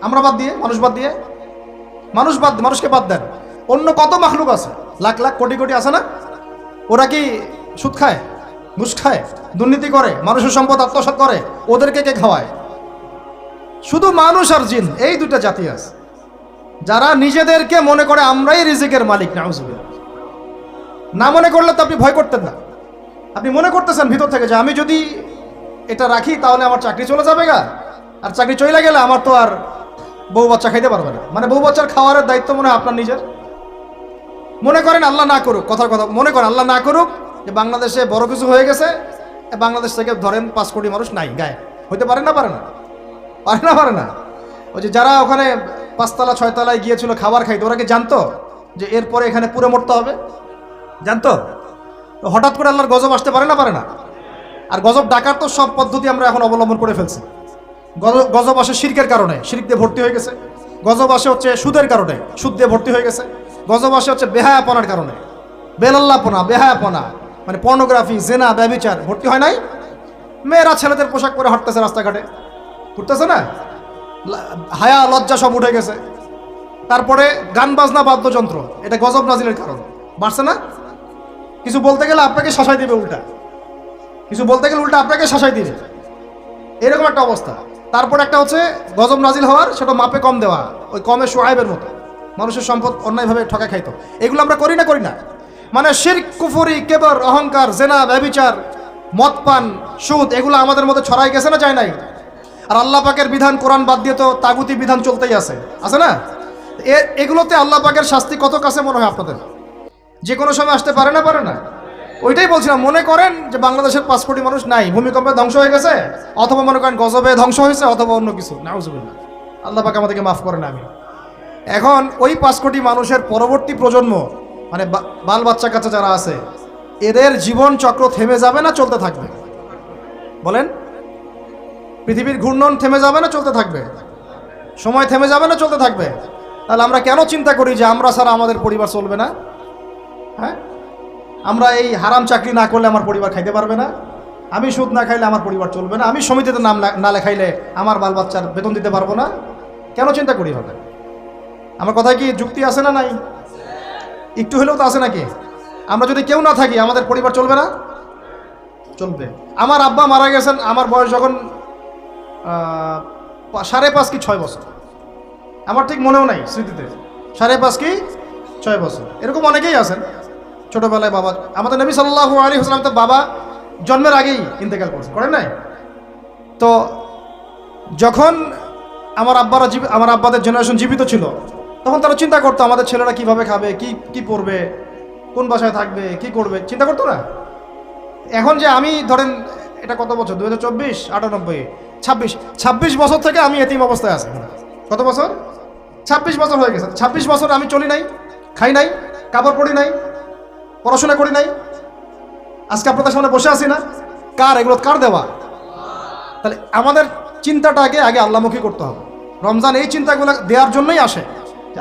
আমরা বাদ দিয়ে, মানুষকে বাদ দেন, অন্য কত মাখলুক আছে, লাখ লাখ কোটি কোটি আছে না? ওরা কি সুদ খায়, ঘুষ খায়, দুর্নীতি করে, মানুষের সম্পদ আত্মসাৎ করে? ওদেরকে কে খাওয়ায়? শুধু মানুষ আর জিন, এই দুটা জাতি আছে যারা নিজেদেরকে মনে করে আমরাই রিজিকের মালিক। নাউজুবিল্লাহ। না মনে করলে তো আপনি ভয় করতেন না। আপনি মনে করতেছেন ভিতর থেকে যে আমি যদি এটা রাখি তাহলে আমার চাকরি চলে যাবে গা, আর চাকরি চলে গেলে আমার তো আর বউ বাচ্চা খাইতে পারবে না। মানে বউ বাচ্চার খাওয়ার দায়িত্ব মনে হয় আপনার নিজের। মনে করেন আল্লাহ না করুক, কথার কথা মনে করেন আল্লাহ না করুক যে বাংলাদেশে বড় কিছু হয়ে গেছে, বাংলাদেশ থেকে ধরেন 5 কোটি মানুষ নাই, গায়ে হইতে পারে না? পারে না। ওই যে যারা ওখানে 5 তলা 6 তলায় গিয়েছিল খাবার খাইতে, ওরা কি জানতো যে এরপরে এখানে পুরো মরতে হবে? জানতো? তো হঠাৎ করে আল্লাহর গজব আসতে পারে না? আর গজব ডাকার তো সব পদ্ধতি আমরা এখন অবলম্বন করে ফেলছি। গজব আসে শিরকের কারণে, শিরক দিয়ে ভর্তি হয়ে গেছে। গজব আসে হচ্ছে সুদের কারণে, সুদ দিয়ে ভর্তি হয়ে গেছে। গজব আসে হচ্ছে বেহায়াপনার কারণে, বেলাল্লাপনা, বেহায়াপনা, মানে পর্নোগ্রাফি, জেনা, ব্যভিচার ভর্তি হয় নাই? মেয়েরা ছেলেদের পোশাক পরে হাঁটতেছে রাস্তাঘাটে, ঘুরতেছে না? হায়া লজ্জা সব উঠে গেছে। তারপরে গান বাজনা, বাদ্যযন্ত্র, এটা গজব নাজিলের কারণ। বাড়ছে না? কিছু বলতে গেলে আপনাকে শাসাই দিবে উল্টা, আপনাকে শাসাই দিবে, এরকম একটা অবস্থা। তারপর একটা হচ্ছে গজব নাজিল হওয়ার, সেটা মাপে কম দেওয়া, ওই কমে শুআইবের মতো মানুষের সম্পদ অন্যায়ভাবে ঠকা খাইতো। এগুলো আমরা করি না? মানে শিরক, কুফরি, কেবর, অহংকার, জেনা, ব্যভিচার, মদ পান, সুদ, এগুলো আমাদের মধ্যে ছড়াই গেছে না, যায় নাই? আর আল্লাহ পাকের বিধান, কোরআন বাদ দিয়ে তো তাগুতি বিধান চলতেই আছে না? এগুলোতে আল্লাহ পাকের শাস্তি কত কাছে মনে হয় আপনাদের? যে কোনো সময় আসতে পারে না? ওইটাই বলছিলাম, মনে করেন যে বাংলাদেশের 5 কোটি মানুষ নাই, ভূমিকম্পে ধ্বংস হয়ে গেছে, অথবা মনে করেন গজবে ধ্বংস হয়েছে, অথবা অন্য কিছু। নাউজুবিল্লাহ, আল্লাহ পাক আমাদেরকে মাফ করেন। আমি এখন ওই 5 কোটি মানুষের পরবর্তী প্রজন্ম, মানে বাল বাচ্চা কাচ্চা যারা আছে, এদের জীবন চক্র থেমে যাবে না চলতে থাকবে? বলেন, পৃথিবীর ঘূর্ণন থেমে যাবে না চলতে থাকবে? সময় থেমে যাবে না চলতে থাকবে? তাহলে আমরা কেন চিন্তা করি যে আমরা ছাড়া আমাদের পরিবার চলবে না? হ্যাঁ, আমরা এই হারাম চাকরি না করলে আমার পরিবার খাইতে পারবে না, আমি সুদ না খাইলে আমার পরিবার চলবে না, আমি সমিতিতে নাম না লেখাইলে আমার বাল বাচ্চার বেতন দিতে পারবো না। কেন চিন্তা করি হবে? আমার কথায় কি যুক্তি আছে না নাই? একটু হলেও তো আছে নাকি? আমরা যদি কেউ না থাকি আমাদের পরিবার চলবে না? চলবে। আমার আব্বা মারা গেছেন আমার বয়স যখন 5.5 কি 6 বছর, আমার ঠিক মনেও নাই স্মৃতিতে, 5.5 কি 6 বছর, এরকম অনেকেই আছেন ছোটবেলায় বাবা। আমাদের নবী সাল্লাল্লাহু আলাইহি ওয়াসাল্লাম তো বাবা জন্মের আগেই ইন্তেকাল করেন নাই? তো যখন আমার আব্বাদের জেনারেশন জীবিত ছিল, তখন তারা চিন্তা করতো আমাদের ছেলেরা কিভাবে খাবে, কি পড়বে, কোন বাসায় থাকবে, কি করবে, চিন্তা করতো না? এখন যে আমি ধরেন এটা কত বছর, 2024, 98, 26 বছর থেকে আমি এতিম অবস্থায় আছি। কত বছর? 26 বছর হয়ে গেছে। 26 বছর আমি চলি নাই, খাই নাই, কাপড় পরি নাই, পড়াশোনা করি নাই, আজকে আপনাদের সামনে বসে আছি না। কার এগুলো? কার দেওয়া? তাহলে আমাদের চিন্তাটা আগে আল্লাহমুখী করতে হবে। রমজান এই চিন্তাগুলো দেওয়ার জন্যই আসে যে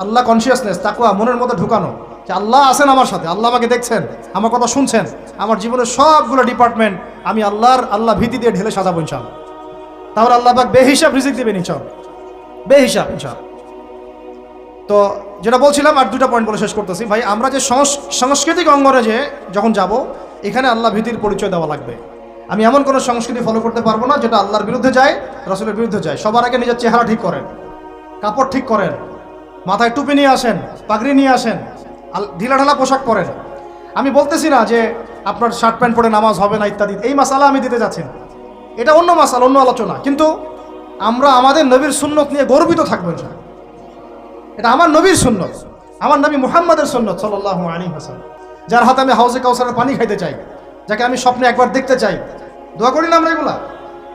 আল্লাহ কনসিয়াসনেস, তাকওয়া মনের মধ্যে ঢুকানো যে আল্লাহ আছেন আমার সাথে, আল্লাহ আমাকে দেখছেন, আমার কথা শুনছেন, আমার জীবনের সবগুলো ডিপার্টমেন্ট আমি আল্লাহ ভীতি দিয়ে ঢেলে সাজাবো ইনশাআল্লাহ। তাহলে আল্লাহ পাক বেহিসাব রিজিক দিবেন ইনশাআল্লাহ, বেহিসাব ইনশাআল্লাহ। তো যেটা বলছিলাম, আর 2টা পয়েন্ট বলে শেষ করতেছি ভাই। আমরা যে সাংস্কৃতিক অঙ্গনে যখন যাব, এখানে আল্লাহ ভীতির পরিচয় দেওয়া লাগবে। আমি এমন কোনো সংস্কৃতি ফলো করতে পারবো না যেটা আল্লাহর বিরুদ্ধে যায়, রাসূলের বিরুদ্ধে যায়। সবার আগে নিজের চেহারা ঠিক করেন, কাপড় ঠিক করেন, মাথায় টুপি নিয়ে আসেন, পাগড়ি নিয়ে আসেন, ঢিলাঢালা পোশাক পরেন। আমি বলতেছি না যে আপনার শার্ট প্যান্ট পরে নামাজ হবে না ইত্যাদি, এই মাসালা আমি দিতে যাচ্ছি না, এটা অন্য মাসালা, অন্য আলোচনা। কিন্তু আমরা আমাদের নবীর সুন্নত নিয়ে গর্বিত থাকবো ইনশাআল্লাহ। এটা আমার নবীর সুন্নত, আমার নবী মুহাম্মাদের সুন্নত সাল্লাল্লাহু আলাইহি ওয়াসাল্লাম, যার হাতে আমি হাউজে কাউসারের পানি খাইতে চাই, যাকে আমি স্বপ্নে একবার দেখতে চাই। দোয়া করি না আমরা এগুলা?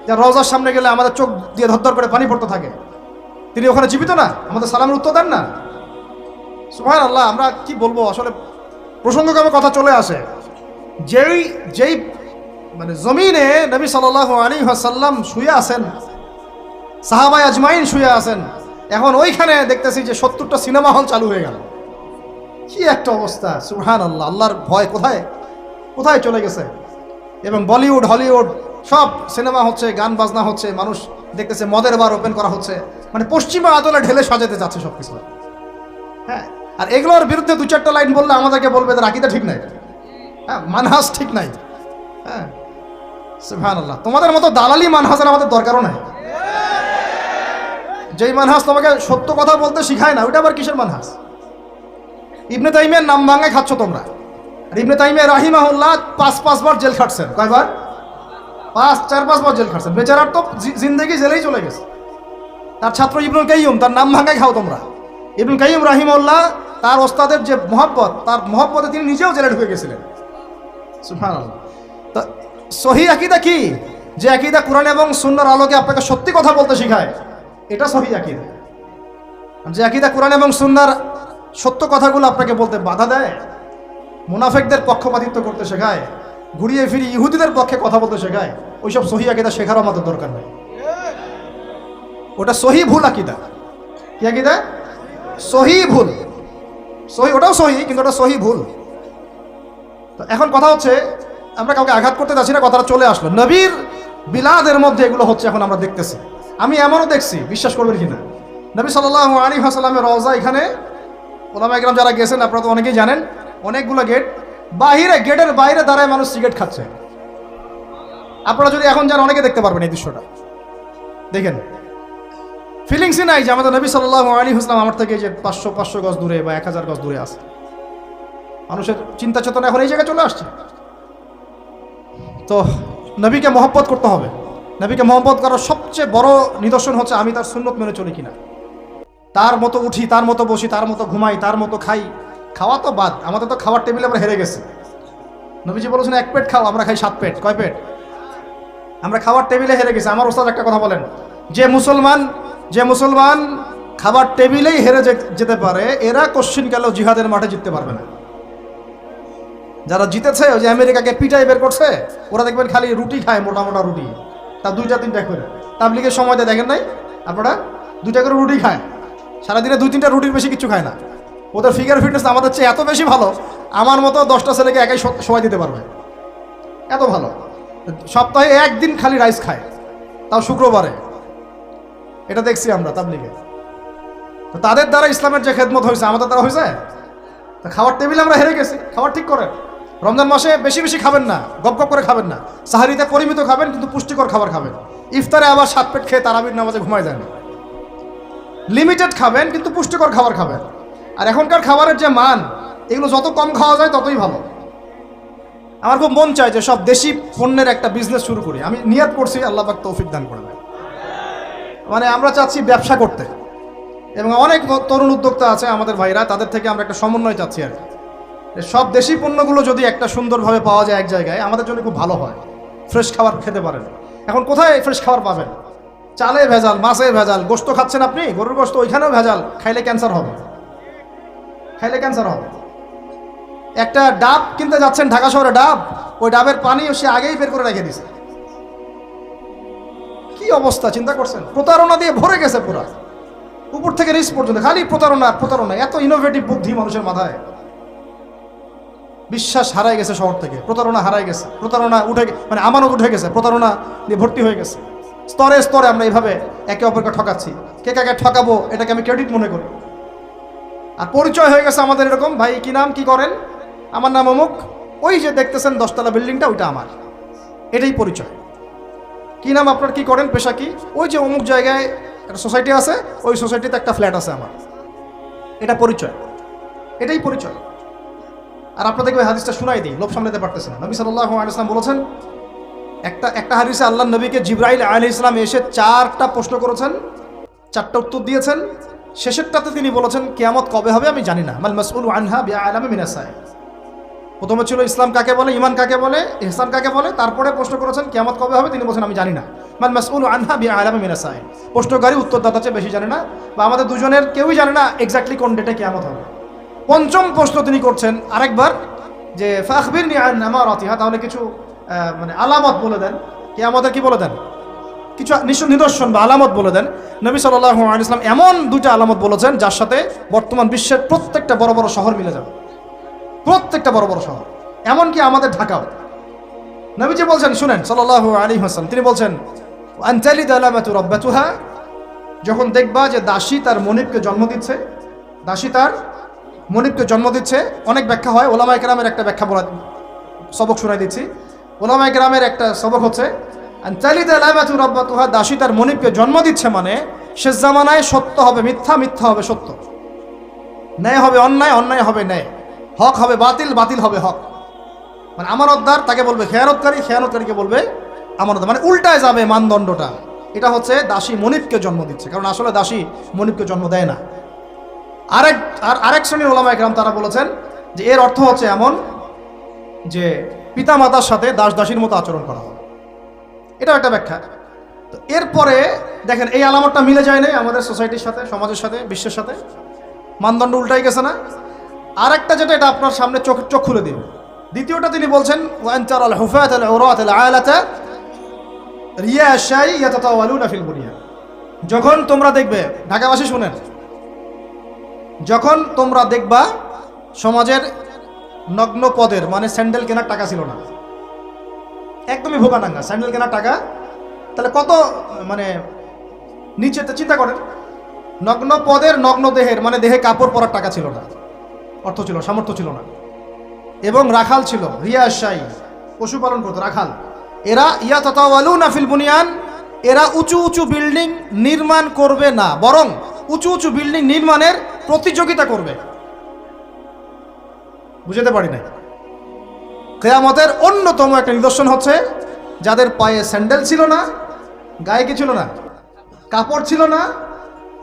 যার রওজার সামনে গেলে আমাদের চোখ দিয়ে ধরধর করে পানি পড়তে থাকে, তিনি ওখানে জীবিত না? আমাদের সালামের উত্তর দেন না? সুবহানাল্লাহ। আমরা কি বলবো আসলে, প্রসঙ্গক্রমে কথা চলে আসে। যেই মানে জমিনে নবী সাল্লাল্লাহু আলাইহি ওয়াসাল্লাম শুয়ে আছেন, সাহাবায়ে আজমাইন শুয়ে আছেন, এখন ওইখানে দেখতেছি যে 70টা সিনেমা হল চালু হয়ে গেল। কি একটা অবস্থা! সুবহানাল্লাহ। আল্লাহর ভয় কোথায় চলে গেছে। এবং বলিউড, হলিউড সব সিনেমা হচ্ছে, গান বাজনা হচ্ছে, মানুষ দেখতেছে মদের বার ওপেন করা হচ্ছে, মানে পশ্চিমা আদলে ঢেলে সাজাতে যাচ্ছে সবকিছু। হ্যাঁ, আর এগুলোর বিরুদ্ধে 2-4টা লাইন বললে আমাদেরকে বলবে এদের আকীদা ঠিক নাই, হ্যাঁ, মানহাজ ঠিক নাই। হ্যাঁ, সুবহানাল্লাহ। তোমাদের মতো দালালি মানহাজের আমাদের দরকারও নাই। যেই মানহাজ তোমাকে সত্য কথা বলতে শিখায় না, ওইটা আবার কিসের মানহাজ? ইবনে তাইমিয়ার নাম ভাঙায় খাচ্ছ তোমরা। আর ইবনে তাইমিয়া রাহিমাহুল্লাহ 5 বার জেল খাটছেন। কয়বার? 4-5 বার জেল খাটছেন। বেচারার তো জিন্দেগি জেলেই চলে গেছে। তার ছাত্র ইবনুল কাইয়্যিম, তার নাম ভাঙায় খাও তোমরা। ইবনুল কাইয়্যিম রাহিমাহুল্লাহ, তার ওস্তাদের যে তার মহব্বতে তিনি নিজেও জেলে ঢুকে গেছিলেন। সুবহানাল্লাহ। তো সহিহ আকীদা কি? যে আকীদা কোরআন এবং সুন্নাহর আলোকে আপনাকে সত্যি কথা বলতে শেখায়, এটা সহিহ আকীদা। যে আকীদা কোরআন এবং সুন্নাহর সত্য কথাগুলো আপনাকে বলতে বাধা দেয়, মুনাফিকদের পক্ষপাতিত্ব করতে শেখায়, ঘুরিয়ে ফিরিয়ে ইহুদিদের পক্ষে কথা বলতে শেখায়, ওইসব সহিহ আকীদা শেখারও আমাদের দরকার নেই। ওটা সহিহ ভুল আকীদা। কি আকীদা? সহিহ ভুল। ওটাও সহিহ, কিন্তু ওটা সহিহ ভুল। তো এখন কথা হচ্ছে, আমরা কাউকে আঘাত করতে যাচ্ছি না, কথাটা চলে আসলো। নবীর বিলাদের মধ্যে এগুলো হচ্ছে, এখন আমরা দেখতেছি। আমি এমনও দেখছি, বিশ্বাস করবেন কিনা, নবী সাল্লাল্লাহু আলাইহি ওয়াসাল্লামের রওজা, এখানে ওলামায়ে কেরাম যারা গেছেন আপনারা তো অনেকেই জানেন, অনেকগুলো গেট, গেটের বাইরে দাঁড়ায় মানুষ সিগারেট খাচ্ছে। আপনারা যদি এখন যান, অনেকে দেখতে পারবেন এই দৃশ্যটা। দেখেন, ফিলিংসই নাই যে আমাদের নবী সাল্লাল্লাহু আলাইহি ওয়াসাল্লাম আমার থেকে যে 500 গজ দূরে বা 1000 গজ দূরে আছে। মানুষের চিন্তা চেতনা এখন এই জায়গায় চলে আসছে। তো নবীকে মহব্বত করতে হবে। নবীকে মহব্বত করার সবচেয়ে বড় নিদর্শন হচ্ছে আমি তার সুন্নত মেনে চলি কিনা। তার মতো উঠি, তার মতো বসি, তার মতো ঘুমাই, তার মতো খাই। খাওয়া তো বাদ, আমাদের তো খাওয়ার টেবিলে আমরা হেরে গেছি। নবীজি বলেছেন 1 পেট খাও, আমরা খাই 7 পেট। কয় পেট? আমরা খাওয়ার টেবিলে হেরে গেছি। আমার ওস্তাদ একটা কথা বলেন, যে মুসলমান খাবার টেবিলেই হেরে যেতে পারে, এরা কোশ্চিন গেল জিহাদের মাঠে জিততে পারবে না। যারা জিতেছে, ওই যে আমেরিকাকে পিটাই বের করছে, ওরা দেখবেন খালি রুটি খায়, মোটা মোটা রুটি, তা 2টা-3টা করে। তাবলিগের সময়তে দেখেন নাই আপনারা, 2টা করে রুটি খায়, সারাদিনে 2-3টা রুটির বেশি কিছু খায় না। ওদের ফিগার ফিটনেস আমাদের চেয়ে এত বেশি ভালো, আমার মতো 10টা ছেলেকে একাই সময় দিতে পারবে, এত ভালো। সপ্তাহে একদিন খালি রাইস খায়, তাও শুক্রবারে। এটা দেখছি আমরা তাবলিগে। তো তাদের দ্বারা ইসলামের যে খেদমত হয়েছে, আমাদের দ্বারা হয়েছে? তা খাওয়ার টেবিলে আমরা হেরে গেছি। খাবার ঠিক করেন, রমজান মাসে বেশি বেশি খাবেন না, গপ গপ করে খাবেন না। সাহারিতে পরিমিত খাবেন, কিন্তু পুষ্টিকর খাবার খাবেন। ইফতারে আবার 7 পেট খেয়ে তারাবির নামাজে ঘুমায় যান। লিমিটেড খাবেন, কিন্তু পুষ্টিকর খাবার খাবেন। আর এখনকার খাবারের যে মান, এগুলো যত কম খাওয়া যায় ততই ভালো। আমার খুব মন চায় যে সব দেশি পণ্যের একটা বিজনেস শুরু করি। আমি নিয়াত করছি, আল্লাহ পাক তৌফিক দান করবেন। মানে আমরা চাচ্ছি ব্যবসা করতে, এবং অনেক তরুণ উদ্যোক্তা আছে আমাদের ভাইরা, তাদের থেকে আমরা একটা সমন্বয় চাচ্ছি আর কি। সব দেশি পণ্যগুলো যদি একটা সুন্দরভাবে পাওয়া যায় এক জায়গায়, আমাদের জন্য খুব ভালো হয়। ফ্রেশ খাবার খেতে পারেন। এখন কোথায় ফ্রেশ খাবার পাবেন? চালে ভেজাল, মাছে ভেজাল, গোশত খাচ্ছেন আপনি, গরুর গোশত, ওইখানেও ভেজাল। খাইলে ক্যান্সার হবে, খাইলে ক্যান্সার হবে। একটা ডাব কিনতে যাচ্ছেন ঢাকা শহরে, ডাব, ওই ডাবের পানি সে আগেই বের করে রেখে দিছে। কি অবস্থা চিন্তা করছেন? প্রতারণা দিয়ে ভরে গেছে পুরা, উপর থেকে নিচ পর্যন্ত খালি প্রতারণা প্রতারণা। এত ইনোভেটিভ বুদ্ধি মানুষের মাথায়। বিশ্বাস হারাই গেছে শহর থেকে, প্রতারণা হারাই গেছে, প্রতারণা উঠে, মানে আমানত উঠে গেছে, প্রতারণা দিয়ে ভর্তি হয়ে গেছে। স্তরে স্তরে আমরা এইভাবে একে অপরকে ঠকাচ্ছি। কে কাকে ঠকাবো এটাকে আমি ক্রেডিট মনে করি। আর পরিচয় হয়ে গেছে আমাদের এরকম, ভাই কি নাম, কি করেন? আমার নাম অমুক, ওই যে দেখতেছেন 10তলা বিল্ডিংটা, ওইটা আমার, এটাই পরিচয়। কি নাম আপনার, কি করেন, পেশা কি? ওই যে অমুক জায়গায় একটা সোসাইটি আছে, ওই সোসাইটিতে একটা ফ্ল্যাট আছে আমার, এটা পরিচয়, এটাই পরিচয়। আর আপনাদেরকে ওই হাদিসটা শুনাই দিই, লোভ সামলাতে পারতেছে না। নবী সাল্লাল্লাহু আলাইহি ওয়াসাল্লাম বলেছেন, একটা হাদিসে আল্লাহ নবীকে জিবরাইল আলাইহিস সালাম এসে 4টা প্রশ্ন করেছেন, 4টা উত্তর দিয়েছেন। শেষেরটাতে তিনি বলেছেন, কিয়ামত কবে হবে আমি জানি না, মাল মাসউলু আনহা বিআলামি মিনাস সাইল। প্রথমে ছিল ইসলাম কাকে বলে, ঈমান কাকে বলে, ইহসান কাকে বলে, তারপরে প্রশ্ন করেছেন কিয়ামত কবে হবে, তিনি বলেছেন আমি জানি না। মাল মাসউলু আনহা বিআলামি মিনাস সাইল। প্রশ্নকারী উত্তরদাতা চেয়ে বেশি জানে না, বা আমাদের দুজনের কেউই জানে না এক্স্যাক্টলি কোন ডেটে কিয়ামত হবে। 5ম প্রশ্ন তিনি করছেন আরেকবার, যে ফাখবিরনি আন আমারাতিহা, তাহলে কিছু মানে আলামত বলে দেন, কিয়ামতের কি বলে দেন, কিছু নিদর্শন বা আলামত বলে দেন। নবী সাল্লাল্লাহু আলাইহি ওয়াসাল্লাম এমন 2টা আলামত বলেছেন যার সাথে বর্তমান বিশ্বের প্রত্যেকটা বড় বড় শহর মিলে যাবে, প্রত্যেকটা বড় বড় শহর, এমনকি আমাদের ঢাকাও। নবীজি বলছেন, শুনেন সাল্লাল্লাহু আলাইহি ওয়াসাল্লাম, তিনি বলছেন, আনতালিদা লামাতু রাব্বাতুহা, যখন দেখবা যে দাসী তার মনিবকে জন্ম দিচ্ছে, দাসী তার মনিবকে জন্ম দিচ্ছে। অনেক ব্যাখ্যা হয়, ওলামায়ে কেরামের একটা ব্যাখ্যা বলা, সবক শোনাই দিচ্ছি। ওলামায়ে কেরামের একটা সবক হচ্ছে, আনতালিদা লামাতু রাব্বাতুহা, দাসী তার মনিবকে জন্ম দিচ্ছে মানে শেষ জামানায় সত্য হবে মিথ্যা, মিথ্যা হবে সত্য, ন্যায় হবে অন্যায়, অন্যায় হবে ন্যায়, হক হবে বাতিল, বাতিল হবে হক। মানে আমানতদার তাকে বলবে খেয়ানতকারী, খেয়ানতকারীকে বলবে আমানতদার, মানে উল্টায় যাবে মানদণ্ডটা। এটা হচ্ছে দাসী মনিবকে জন্ম দিচ্ছে, কারণ আসলে দাসী মনিবকে জন্ম দেয় না। আরেক শ্রেণীর ওলামায়ে কেরাম তারা বলেছেন যে এর অর্থ হচ্ছে এমন যে পিতা মাতার সাথে দাস দাসীর মতো আচরণ করা হবে, এটাও একটা ব্যাখ্যা। তো এরপরে দেখেন এই আলামতটা মিলে যায় নাই আমাদের সোসাইটির সাথে, সমাজের সাথে, বিশ্বের সাথে, মানদণ্ড উল্টাই গেছে না? আরেকটা যেটা, এটা আপনার সামনে চোখ খুলে দিন। দ্বিতীয়টা তিনি বলছেন, ওয়ান তারাল হুফাতাল উরাতাল আলাতা রিয়াশাই ইয়াতাতাওয়ালুনা ফিল বুনিয়ান, যখন তোমরা দেখবে, ঢাকাবাসী শুনেন, যখন তোমরা দেখবা সমাজের নগ্ন পদের, মানে স্যান্ডেল কেনার টাকা ছিল না, একদমই ভোগানাঙ্গা, স্যান্ডেল কেনার টাকা, তাহলে কত মানে নিচে চিন্তা করেন, নগ্ন পদের নগ্ন দেহের, মানে দেহে কাপড় পরার টাকা ছিল না, অর্থ ছিল, সামর্থ্য ছিল না। এবং রাখাল ছিল, রিয়াশাই, পশুপালন করতো রাখাল। এরা ইয়াতাতাওয়ালুনা ফিল বুনিয়ান, এরা উঁচু উঁচু বিল্ডিং নির্মাণ করবে না, বরং উঁচু উঁচু বিল্ডিং নির্মাণের প্রতিযোগিতা করবে। বুঝতে পারি না? কিয়ামতের অন্যতম একটা নিদর্শন হচ্ছে যাদের পায়ে স্যান্ডেল ছিল না, গায়ে কি ছিল না, কাপড় ছিল না,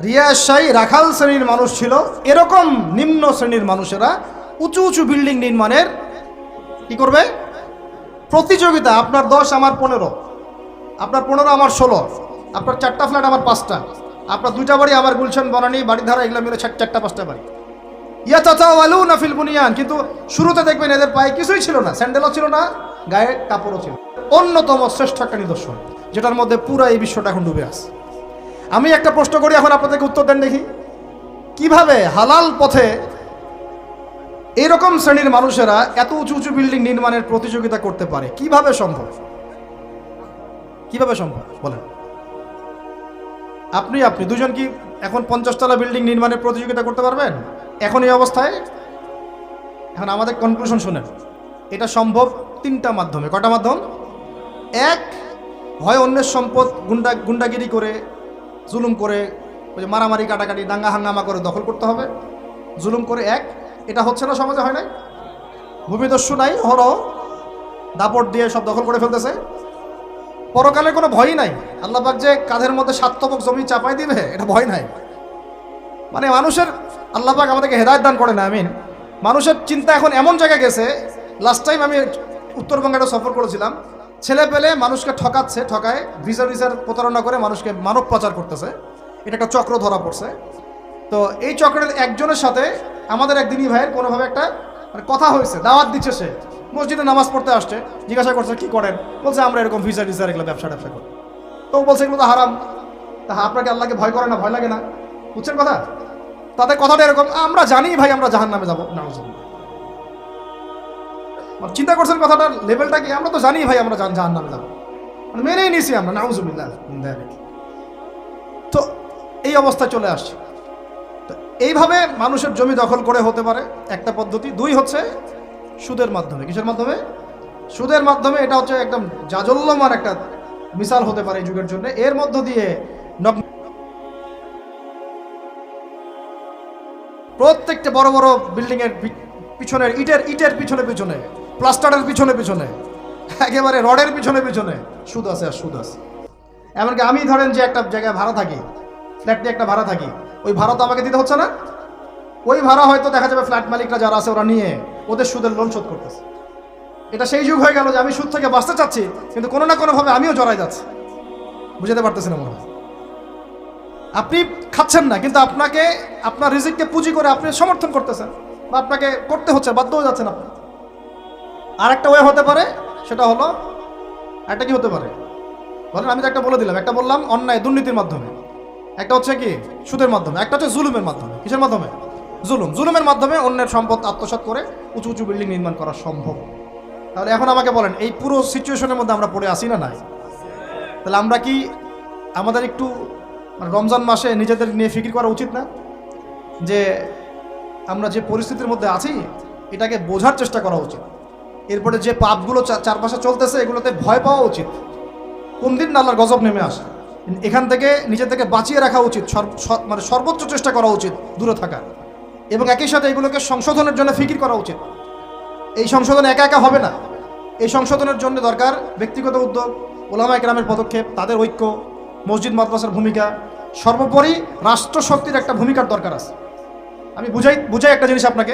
রিয়াশাই রাখাল শ্রেণীর মানুষ ছিল, এরকম নিম্ন শ্রেণীর মানুষেরা উঁচু উঁচু বিল্ডিং নির্মাণের কি করবে, প্রতিযোগিতা। আপনার 10 আমার 15, আপনার 15 আমার 16, আপনার 4টা ফ্ল্যাট আমার 5টা, আপনার 2টা বাড়ি আমার গুলশান বনানী বাড়িধারা, এগুলো মিলে 4টা 5টা বাড়ি, ইয়াতাতাওয়ালুনা ফিল বুনিয়ান, কিন্তু শুরুতে দেখবেন এদের পায়ে কিছুই ছিল না, স্যান্ডেলও ছিল না, গায়ে কাপড়ও ছিল। অন্যতম শ্রেষ্ঠ একটা নিদর্শন, যেটার মধ্যে পুরো এই বিশ্বটা এখন ডুবে আছে। আমি একটা প্রশ্ন করি, এখন আপনাদেরকে উত্তর দেন দেখি, কিভাবে হালাল পথে এরকম শ্রেণীর মানুষেরা এত উঁচু উঁচু বিল্ডিং নির্মাণের প্রতিযোগিতা করতে পারে? কিভাবে সম্ভব? কিভাবে সম্ভব বলেন? আপনি দুজন কি এখন 50 তলা বিল্ডিং নির্মাণের প্রতিযোগিতা করতে পারবেন এখন এই অবস্থায়? এখন আমাদের কনক্লুশন শুনেন, এটা সম্ভব তিনটা মাধ্যমে। কটা মাধ্যম? এক, হয় অন্যের সম্পদ গুন্ডাগিরি করে, জুলুম করে, ওই যে মারামারি কাটাকাটি দাঙ্গা হাঙ্গামা করে দখল করতে হবে, জুলুম করে। এক, এটা হচ্ছে না, সমাজে হয় নাই, ভূমিদস্যু নাই, হরহ দাপট দিয়ে সব দখল করে ফেলতেছে। পরকালের কোনো ভয়ই নাই, আল্লাহ পাক যে কাঁধের মধ্যে 7 তবক জমি চাপাই দিবে এটা ভয় নাই। মানে মানুষের, আল্লাহ পাক আমাদেরকে হেদায়েত দান করে না, আমিন। মানুষের চিন্তা এখন এমন জায়গায় গেছে, লাস্ট টাইম আমি উত্তরবঙ্গে একটা সফর করেছিলাম, ছেলে পেলে মানুষকে ঠকায় ভিসার প্রতারণা করে মানুষকে মানব পাচার করতেছে। এটা একটা চক্র ধরা পড়ছে। তো এই চক্রের একজনের সাথে আমাদের একদিনই ভাইয়ের কোনোভাবে একটা মানে কথা হয়েছে, দাওয়াত দিচ্ছে, সে মসজিদে নামাজ পড়তে আসছে, জিজ্ঞাসা করছে কি করেন, বলছে আমরা এরকম ভিসা এগুলো ব্যবসা করি। তো বলছে এগুলো তো হারাম। তা আপনাকে আল্লাহকে ভয় করে না, ভয় লাগে না? বুঝছেন কথা? তাদের কথাটা এরকম, আমরা জানি ভাই আমরা জাহান্নামে যাবো, নাউজুবিল্লাহ। চিন্তা করছেন কথাটার লেভেলটা কি? আমরা তো জানি ভাই আমরা জাহান্নামে যাবো, মানে মেনেই নিছি আমরা, নাউজুবিল্লাহ। তো এই অবস্থায় চলে আসছে। তো এইভাবে মানুষের জমি দখল করে হতে পারে একটা পদ্ধতি। দুই হচ্ছে সুদের মাধ্যমে। কিসের মাধ্যমে? সুদের মাধ্যমে। এটা হচ্ছে একদম জাজল্যমান একটা মিসাল হতে পারে এই যুগের জন্য। এর মধ্য দিয়ে প্রত্যেকটা বড় বড় বিল্ডিং এর পিছনের ইটের পিছনে প্লাস্টারের পিছনে একেবারে রডের পিছনে সুদ আছে আর সুদ আছে। এমনকি আমি ধরেন যে একটা জায়গায় ভাড়া থাকি, ফ্ল্যাট নিয়ে একটা ভাড়া থাকি, ওই ভাড়া তো আমাকে দিতে হচ্ছে না। ওই ভাড়া হয়তো দেখা যাবে ফ্ল্যাট মালিকরা যারা আছে ওরা নিয়ে ওদের সুদের লোন শোধ করতেছে। এটা সেই যুগ হয়ে গেল যে আমি সুদ থেকে বাঁচতে চাচ্ছি, কিন্তু কোনো না কোনোভাবে আমিও জড়াই যাচ্ছি। বুঝতে পারতেছি না মনে হয়? আপনি খাচ্ছেন না, কিন্তু আপনাকে আপনার রিজিককে পুঁজি করে আপনি সমর্থন করতেছেন, বা আপনাকে করতে হচ্ছে, বাধ্য হয়ে যাচ্ছেন আপনি। আর একটা ওয়ে হতে পারে, সেটা হলো, একটা কি হতে পারে বলেন? আমি তো একটা বলে দিলাম, একটা বললাম অন্যায় দুর্নীতির মাধ্যমে, একটা হচ্ছে কি সুদের মাধ্যমে, একটা হচ্ছে জুলুমের মাধ্যমে। কিসের মাধ্যমে? জুলুমের মাধ্যমে অন্যের সম্পদ আত্মসাৎ করে উঁচু উঁচু বিল্ডিং নির্মাণ করা সম্ভব। তাহলে এখন আমাকে বলেন, এই পুরো সিচুয়েশনের মধ্যে আমরা পড়ে আসি না নাই? তাহলে আমরা কি আমাদের একটু রমজান মাসে নিজেদের নিয়ে ফিকির করা উচিত না, যে আমরা যে পরিস্থিতির মধ্যে আছি এটাকে বোঝার চেষ্টা করা উচিত। এরপরে যে পাপগুলো চারপাশে চলতেছে এগুলোতে ভয় পাওয়া উচিত। কোন দিন আল্লাহর গজব নেমে আসে, এখান থেকে নিজেদেরকে বাঁচিয়ে রাখা উচিত, মানে সর্বোচ্চ চেষ্টা করা উচিত দূরে থাকা, এবং একই সাথে এগুলোকে সংশোধনের জন্য ফিকির করা উচিত। এই সংশোধন একা একা হবে না, এই সংশোধনের জন্য দরকার ব্যক্তিগত উদ্যোগ, ওলামায়ে কেরামের পদক্ষেপ, তাদের ঐক্য, মসজিদ মাদ্রাসার ভূমিকা, সর্বোপরি রাষ্ট্রশক্তির একটা ভূমিকার দরকার আছে। আমি বুঝাই একটা জিনিস আপনাকে।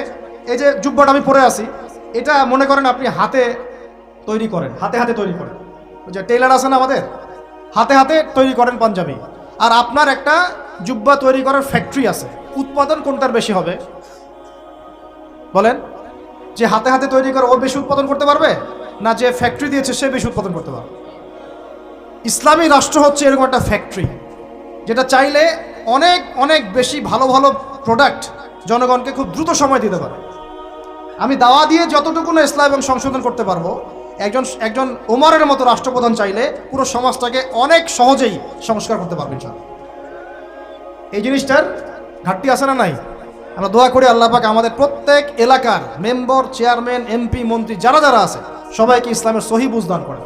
এই যে জুব্বাটা আমি পরে আছি, এটা মনে করেন আপনি হাতে তৈরি করেন, হাতে তৈরি করেন। ওই যে টেইলার আছে না আমাদের, হাতে তৈরি করেন পাঞ্জাবি, আর আপনার একটা জুব্বা তৈরি করার ফ্যাক্টরি আছে। উৎপাদন কোনটার বেশি হবে বলেন? যে হাতে তৈরি করে ও বেশি উৎপাদন করতে পারবে, না যে ফ্যাক্টরি দিয়েছে সে বেশি উৎপাদন করতে পারবে? ইসলামী রাষ্ট্র হচ্ছে এরকম একটা ফ্যাক্টরি, যেটা চাইলে অনেক অনেক বেশি ভালো ভালো প্রোডাক্ট জনগণকে খুব দ্রুত সময় দিতে পারে। আমি দাওয়া দিয়ে যতটুকু না ইসলাম এবং সংশোধন করতে পারবো, একজন ওমরের মতো রাষ্ট্রপ্রধান চাইলে পুরো সমাজটাকে অনেক সহজেই সংস্কার করতে পারবেন। এই জিনিসটার ঘাটতি আছে না নাই? আমরা দোয়া করি আল্লাহ পাক আমাদের প্রত্যেক এলাকার মেম্বার, চেয়ারম্যান, এমপি, মন্ত্রী যারা আছে সবাইকে ইসলামের সহি বুঝ দান করেন,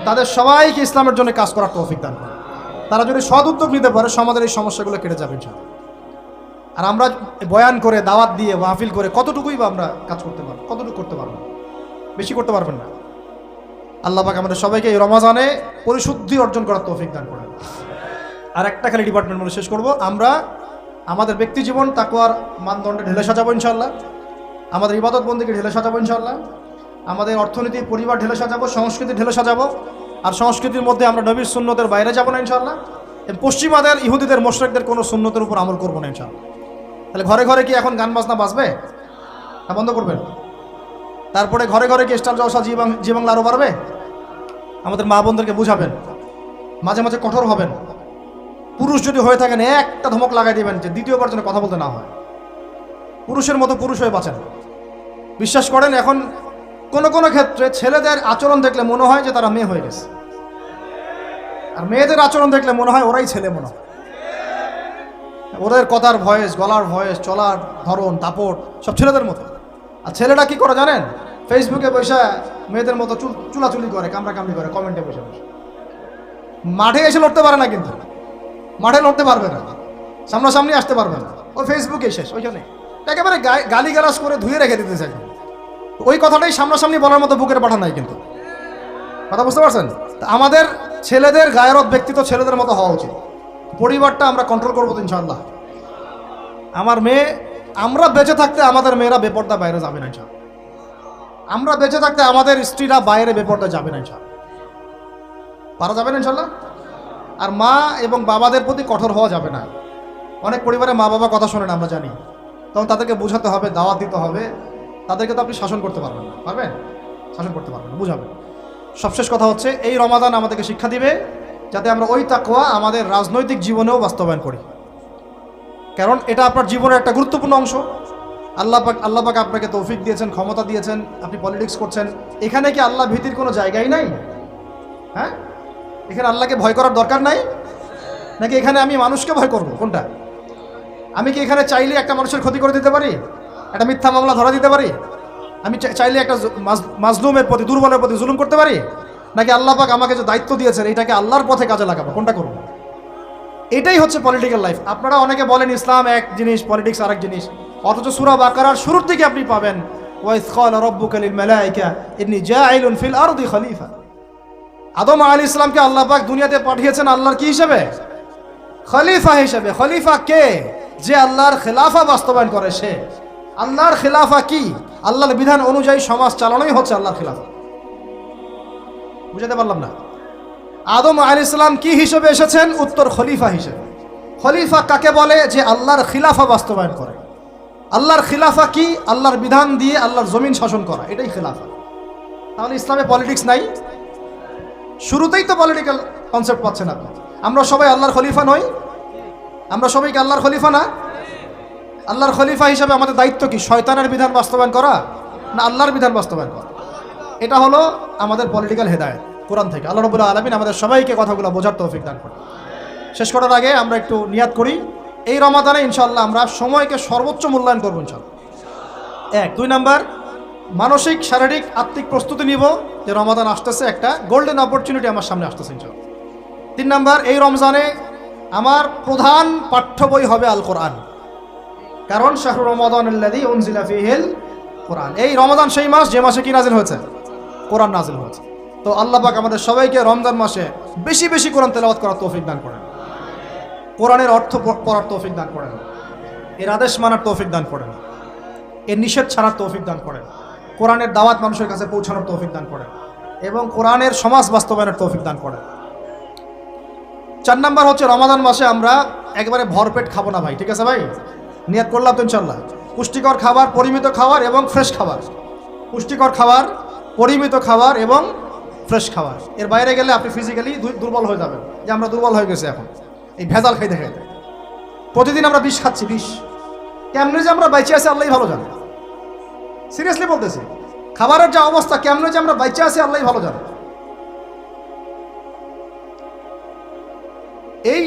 তাদের সবাইকে ইসলামের জন্য কাজ করার তৌফিক দান করেন। তারা যদি সৎ উদ্যোগ নিতে পারে সমাজের এই সমস্যাগুলো কেটে যাবে ইনশাআল্লাহ। আর আমরা বয়ান করে, দাওয়াত দিয়ে, মাহফিল করে কতটুকুই বা আমরা কাজ করতে পারবো? কতটুকু করতে পারবো? বেশি করতে পারবেন না। আল্লাহ পাক আমাদের সবাইকে এই রমাজানে পরিশুদ্ধি অর্জন করার তৌফিক দান করেন। আর একটা খালি ডিপার্টমেন্ট বলে শেষ করব, আমরা আমাদের ব্যক্তি জীবন তাকওয়ার মানদণ্ডে ঢেলে সাজাবো ইনশাআল্লাহ, আমাদের ইবাদত বন্দেগী ঢেলে সাজাবো ইনশাআল্লাহ, আমাদের অর্থনীতি, পরিবার ঢেলে সাজাবো, সংস্কৃতি ঢেলে সাজাবো। আর সংস্কৃতির মধ্যে আমরা নবীর সুন্নতের বাইরে যাবো না ইনশাআল্লাহ। পশ্চিমাদের, ইহুদিদের, মুশরিকদের কোনো সুন্নতের উপর আমল করবো না ইনশাআল্লাহ। তাহলে ঘরে ঘরে কি এখন গান বাজনা বাজবে না বন্ধ করবেন? তারপরে ঘরে ঘরে কি স্টার জলসা জি বাংলা আরও বাড়বে? আমাদের মা বোনদেরকে বুঝাবেন, মাঝে মাঝে কঠোর হবেন। পুরুষ যদি হয়ে থাকেন একটা ধমক লাগাই দিবেন যে দ্বিতীয়বার যেন কথা বলতে না হয়। পুরুষের মতো পুরুষ হয়ে বাঁচেন। বিশ্বাস করেন, এখন কোনো কোনো ক্ষেত্রে ছেলেদের আচরণ দেখলে মনে হয় যে তারা মেয়ে হয়ে গেছে, আর মেয়েদের আচরণ দেখলে মনে হয় ওরাই ছেলে মনে হয়। ওদের কথার ভয়েস, গলার ভয়েস, চলার ধরন, দাপট সব ছেলেদের মতো। আর ছেলেটা কি করে জানেন? ফেসবুকে বসে মেয়েদের মতো চুলাচুলি করে, কামড়াকামড়ি করে, কমেন্টে বসে বসে। মাঠে এসে লড়তে পারে না, কিন্তু মাঠে লড়তে পারবে না, সামনাসামনি আসতে পারবে না। ওই ফেসবুকে শেষ, ওইখানে একেবারে গালিগালাজ করে ধুয়ে রেখে দিতে চাই। ওই কথাটাই সামনাসামনি বলার মতো বুকের পাঠা নাই। কিন্তু কথা বুঝতে পারছেন? আমাদের ছেলেদের গায়রত ব্যক্তিত্ব ছেলেদের মতো হওয়া উচিত। পরিবারটা আমরা কন্ট্রোল করবো তো ইনশাআল্লাহ। আমার মেয়ে, আমরা বেঁচে থাকতে আমাদের মেয়েরা বেপর্দা বাইরে যাবে না ইনশাআল্লাহ। আমরা বেঁচে থাকতে আমাদের স্ত্রীরা বাইরে বেপর্দা যাবে না ইনশাআল্লাহ। পারা যাবে না ইনশাআল্লাহ। আর মা এবং বাবাদের প্রতি কঠোর হওয়া যাবে না। অনেক পরিবারে মা বাবা কথা শোনে না, আমরা জানি। তখন তাদেরকে বোঝাতে হবে, দাওয়াত দিতে হবে। তাদেরকে তো আপনি শাসন করতে পারবেন না, পারবেন? শাসন করতে পারবেন না, বুঝাবেন। সবশেষ কথা হচ্ছে, এই রমাদান আমাদেরকে শিক্ষা দিবে যাতে আমরা ওই তাকওয়া আমাদের রাজনৈতিক জীবনেও বাস্তবায়ন করি। কারণ এটা আপনার জীবনের একটা গুরুত্বপূর্ণ অংশ। আল্লাহ পাক আপনাকে তৌফিক দিয়েছেন, ক্ষমতা দিয়েছেন, আপনি পলিটিক্স করছেন। এখানে কি আল্লাহ ভীতির কোনো জায়গাই নাই? হ্যাঁ, এখানে আল্লাহকে ভয় করার দরকার নাই নাকি এখানে আমি মানুষকে ভয় করব? কোনটা? আমি কি এখানে চাইলে একটা মানুষের ক্ষতি করে দিতে পারি? একটা মিথ্যা মামলা ধরা দিতে পারি? আমি চাইলে একটা মাজলুমের প্রতি, দুর্বলের প্রতি জুলুম করতে পারি? নাকি আল্লাহ পাক আমাকে যে দায়িত্ব দিয়েছেন এটাকে আল্লাহর পথে কাজে লাগাবো? কোনটা করব? এটাই হচ্ছে পলিটিক্যাল লাইফ। আপনারা অনেকে বলেন ইসলাম এক জিনিস, পলিটিক্স আরেক জিনিস, অথচ সূরা বাকারার শুরুর দিকে আপনি পাবেন ওয়াইজ ক্বালা রাব্বুকা লিল মালাইকা ইন্নী জাইলুন ফিল আরদি খলিফা। আদম আলাইহিস সালামকে আল্লাহ পাক দুনিয়াতে পাঠিয়েছেন আল্লাহর কি হিসেবে? খলিফা হিসেবে। খলিফা কে? যে আল্লাহর খেলাফা বাস্তবায়ন করে সে। আল্লাহর খেলাফা কি? আল্লাহর বিধান অনুযায়ী সমাজ চালানোই হচ্ছে আল্লাহর খেলাফা। বুঝাতে পারলাম না? আদম আলাইহিস সালাম কি হিসেবে এসেছেন? উত্তর, খলিফা হিসেবে। খলিফা কাকে বলে? যে আল্লাহর খিলাফা বাস্তবায়ন করে। আল্লাহর খিলাফা কি? আল্লাহর বিধান দিয়ে আল্লাহর জমিন শাসন করা, এটাই খিলাফা। তাহলে ইসলামে পলিটিক্স নাই? শুরুতেই তো পলিটিক্যাল কনসেপ্ট পাচ্ছেন আপনি। আমরা সবাই আল্লাহর খলিফা নই? আমরা সবাই কি আল্লাহর খলিফা না? আল্লাহর খলিফা হিসাবে আমাদের দায়িত্ব কি? শয়তানের বিধান বাস্তবায়ন করা না আল্লাহর বিধান বাস্তবায়ন করা? এটা হলো আমাদের পলিটিক্যাল হেদায়েত কোরআন থেকে। আল্লাহ রাব্বুল আলামিন আমাদের সবাইকে কথাগুলো বোঝার তৌফিক দান করুন। শেষ করার আগে আমরা একটু নিয়াত করি, এই রমাদানে ইনশাআল্লাহ আমরা সময়কে সর্বোচ্চ মূল্যায়ন করবো ইনশাআল্লাহ। 1, 2 নাম্বার, মানসিক, শারীরিক, আত্মিক প্রস্তুতি নিব যে রমাদান আসতেছে, একটা গোল্ডেন অপরচুনিটি আমার সামনে আসতেছে ইনশাআল্লাহ। 3 নাম্বার, এই রমজানে আমার প্রধান পাঠ্য বই হবে আল কোরআন। কারণ শাহরু রমাদানাল্লাযী উনজিলা ফীহিল কোরআন, এই রমাদান সেই মাস যে মাসে কি নাজিল হয়েছে? কোরআন নাজিল হয়েছে। তো আল্লাহ পাক আমাদের সবাইকে রমজান মাসে বেশি বেশি কোরআন তেলাওয়াত করার তৌফিক দান করেন, কোরআনের অর্থ পড়ার তৌফিক দান করেন, এর আদেশ মানার তৌফিক দান করেন, এর নিষেধ ছাড়ার তৌফিক দান করেন, কোরআনের দাওয়াত মানুষের কাছে পৌঁছানোর তৌফিক দান করেন এবং কোরআনের সমাজ বাস্তবায়নের তৌফিক দান করেন। 4 নাম্বার হচ্ছে, রমাদান মাসে আমরা একবারে ভরপেট খাবো না ভাই, ঠিক আছে ভাই? নিয়াত করলাম তো ইনশাল্লাহ। পুষ্টিকর খাবার, পরিমিত খাবার এবং ফ্রেশ খাবার। পুষ্টিকর খাবার, পরিমিত খাবার এবং ফ্রেশ খাবার। এর বাইরে গেলে আপনি ফিজিক্যালি দুর্বল হয়ে যাবেন, যে আমরা দুর্বল হয়ে গেছি এখন এই ভেজাল খাইতে খাইতে। প্রতিদিন আমরা বিষ খাচ্ছি, বিষ। কেমনে যে আমরা বাইচে আছি আল্লাহই ভালো জানে। সিরিয়াসলি বলতেছি, খাবারের যা অবস্থা, কেমনে যে আমরা বাইচে আছি আল্লাহই ভালো জানে। এই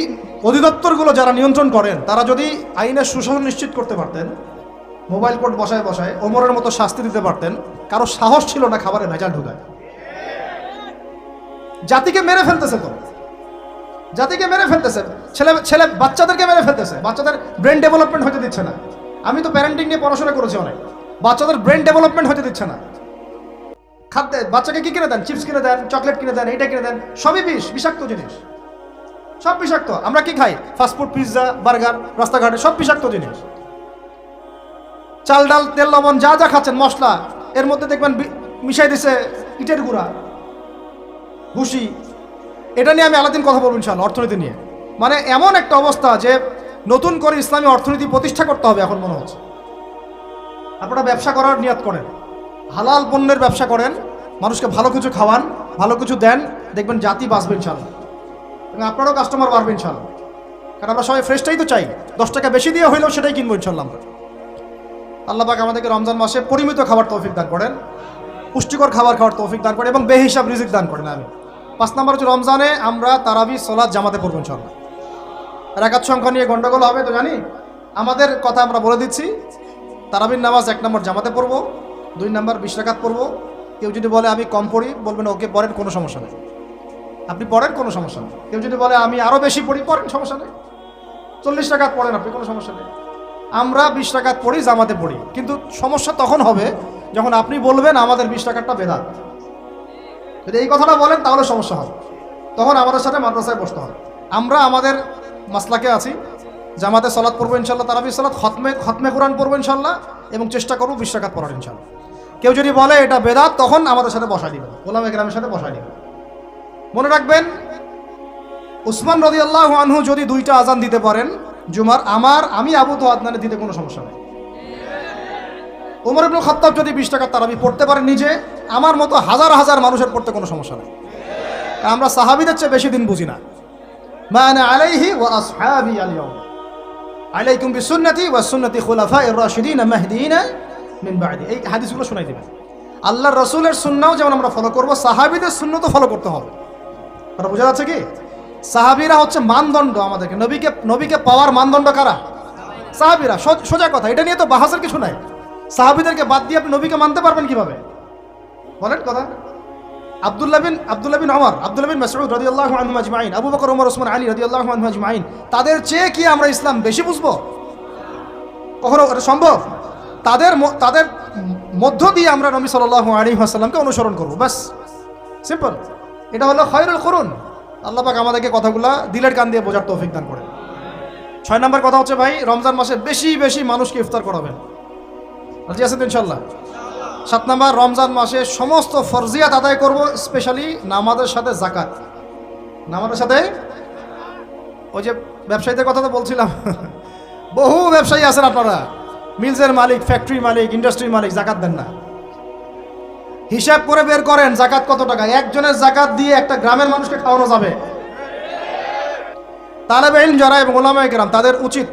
অধিদপ্তরগুলো যারা নিয়ন্ত্রণ করেন তারা যদি আইনের সুশাসন নিশ্চিত করতে পারতেন, মোবাইল কোর্ট বসায় বসায় ওমরের মতো শাস্তি দিতে পারতেন, কারো সাহস ছিল না খাবারে ভেজাল ঢুকায়। জাতিকে মেরে ফেলতেছে, তো জাতিকে মেরে ফেলতেছে, ছেলে বাচ্চাদেরকে মেরে ফেলতেছে, বাচ্চাদের ব্রেন ডেভেলপমেন্ট হতে দিচ্ছে না। আমি তো প্যারেন্টিং নিয়ে পড়াশোনা করেছি অনেক, বাচ্চাদের ব্রেন ডেভেলপমেন্ট হতে দিচ্ছে না। খাদ্যে বাচ্চাকে কি কিনে দেন? চিপস কিনে দেন, চকলেট কিনে দেন, এইটা কিনে দেন, সবই বিষ, বিষাক্ত জিনিস, সব বিষাক্ত। আমরা কি খাই? ফাস্টফুড, পিৎজা, বার্গার, রাস্তাঘাটে সব বিষাক্ত জিনিস। চাল, ডাল, তেল, লবণ যা যা খাচ্ছেন, মশলা, এর মধ্যে দেখবেন মিশাই দিছে ইটের গুঁড়া, ভুসি। এটা নিয়ে আমি আলাদিন কথা বলবো ইনশাআল্লাহ, অর্থনীতি নিয়ে। মানে এমন একটা অবস্থা যে নতুন করে ইসলামী অর্থনীতি প্রতিষ্ঠা করতে হবে এখন মনে হচ্ছে। আপনারা ব্যবসা করার নিয়াত করেন, হালাল পণ্যের ব্যবসা করেন, মানুষকে ভালো কিছু খাওয়ান, ভালো কিছু দেন, দেখবেন জাতি বাঁচবে ইনশাআল্লাহ, এবং আপনারও কাস্টমার বাড়বে ইনশাআল্লাহ। কারণ আমরা সবাই ফ্রেশটাই তো চাই, 10 টাকা বেশি দিয়ে হইলেও সেটাই কিনবো ইনশাআল্লাহ আমরা। আল্লাহ পাক আমাদেরকে রমজান মাসে পরিমিত খাবার তৌফিক দান করেন, পুষ্টিকর খাবার খাওয়ার তৌফিক দান করেন এবং বেহিসাব রিজিক দান করেন। আমি 5 নম্বর হচ্ছে রমজানে আমরা তারাবি সালাত জামাতে পড়বো ইনশাআল্লাহ। রাকাত সংখ্যা নিয়ে গন্ডগোল হবে তো জানি, আমাদের কথা আমরা বলে দিচ্ছি। তারাবির নামাজ 1 নম্বর জামাতে পড়বো, 2 নম্বর 20 রাকাত পড়বো। কেউ যদি বলে আমি কম পড়ি, বলবেন ওকে পড়েন, কোনো সমস্যা নেই, আপনি পড়েন, কোনো সমস্যা নেই। কেউ যদি বলে আমি আরও বেশি পড়ি, পড়েন, সমস্যা নেই, 40 রাকাত পড়েন আপনি, কোনো সমস্যা নেই। আমরা 20 রাকাত পড়ি, জামাতে পড়ি, কিন্তু সমস্যা তখন হবে যখন আপনি বলবেন আমাদের 20 রাকাতটা বেদাত। যদি এই কথাটা বলেন তাহলে সমস্যা হবে, তখন আমাদের সাথে মাদ্রাসায় বসতে হবে। আমরা আমাদের মাসলাকে আছি, জামাতে সালাত পড়বো ইনশাল্লাহ, তারাবি সালাত, খতমে কোরআন পড়বো ইনশাল্লাহ, এবং চেষ্টা করবো 20 রাকাত পড়ার ইনশাল্লাহ। কেউ যদি বলে এটা বেদাত, তখন আমাদের সাথে বসাই দিবেন, ওলামা কেরামের সাথে বসাই দিবেন। মনে রাখবেন, উসমান রাদিয়াল্লাহু আনহু যদি 2টা আজান দিতে পারেন জুমার, আমি আবু তো আদনানে দিতে কোনো সমস্যা নেই। ওমর ইবনুল খাত্তাব যদি 20 টাকার তারাবি পড়তে পারেন নিজে, আমার মতো হাজার হাজার মানুষের পড়তে কোনো সমস্যা নেই। আমরা সাহাবীদের চেয়ে বেশি দিন বুঝি না। মা আনা আলাইহি ওয়া আসহাবি আল-ইয়াউম আলাইকুম বিসুন্নতি ওয়া সুন্নতি খুলাফায়ে রাশিদিন মাহদিয়িন মিন বা'দি। এই হাদিসগুলো শোনাই দিবেন। আল্লাহর রাসূলের সুন্নাহও যেমন আমরা ফলো করব, সাহাবীদের সুন্নাহও ফলো করতে হবে। আপনারা বোঝা যাচ্ছে কি? সাহাবীরা হচ্ছে মানদণ্ড আমাদেরকে, নবীকে পাওয়ার মানদণ্ড কারা? সাহাবীরা। সোজা কথা, এটা নিয়ে তো বাহাসের কিছু নাই। সাহাবীদেরকে বাদ দিয়ে আপনি নবীকে মানতে পারবেন কিভাবে? বলেন কথা। আব্দুল্লাহ বিন ওমর, আব্দুল্লাহ বিন মাসউদ রাদিয়াল্লাহু আনহুম আজমাইন, আবু বকর, ওমর, ওসমান, আলী রাদিয়াল্লাহু আনহুম আজমাইন, তাদের চেয়ে কি আমরা ইসলাম বেশি বুঝবো? কখনো এটা সম্ভব? তাদের মধ্য দিয়ে আমরা নবী সাল্লাল্লাহু আলাইহি ওয়াসাল্লামকে অনুসরণ করব, বাস, সিম্পল। এটা হলো খায়রুল কুরুন। আল্লাহ পাক আমাদেরকে কথাগুলা দিলের কান দিয়ে বোঝার তৌফিক দান করেন। 6 নম্বর কথা হচ্ছে ভাই, রমজান মাসে বেশি বেশি মানুষকে ইফতার করাবেন। রাজি আছেন তো ইনশাআল্লাহ? 7 নম্বর, রমজান মাসে সমস্ত ফরজিয়াত আদায় করব, স্পেশালি নামাজের সাথে যাকাত। নামাজের সাথে ওই যে ব্যবসায়ীদের কথা তো বলছিলাম, বহু ব্যবসায়ী আছেন আপনারা, মিলসের মালিক, ফ্যাক্টরি মালিক, ইন্ডাস্ট্রির মালিক, যাকাত দেন না। হিসাব করে বের করেন যাকাত কত টাকা। একজনের যাকাত দিয়ে একটা গ্রামের মানুষকে খাওয়ানো যাবে? তালেবে ইলম যারা এবং উলামায়ে কেরাম, তাদের উচিত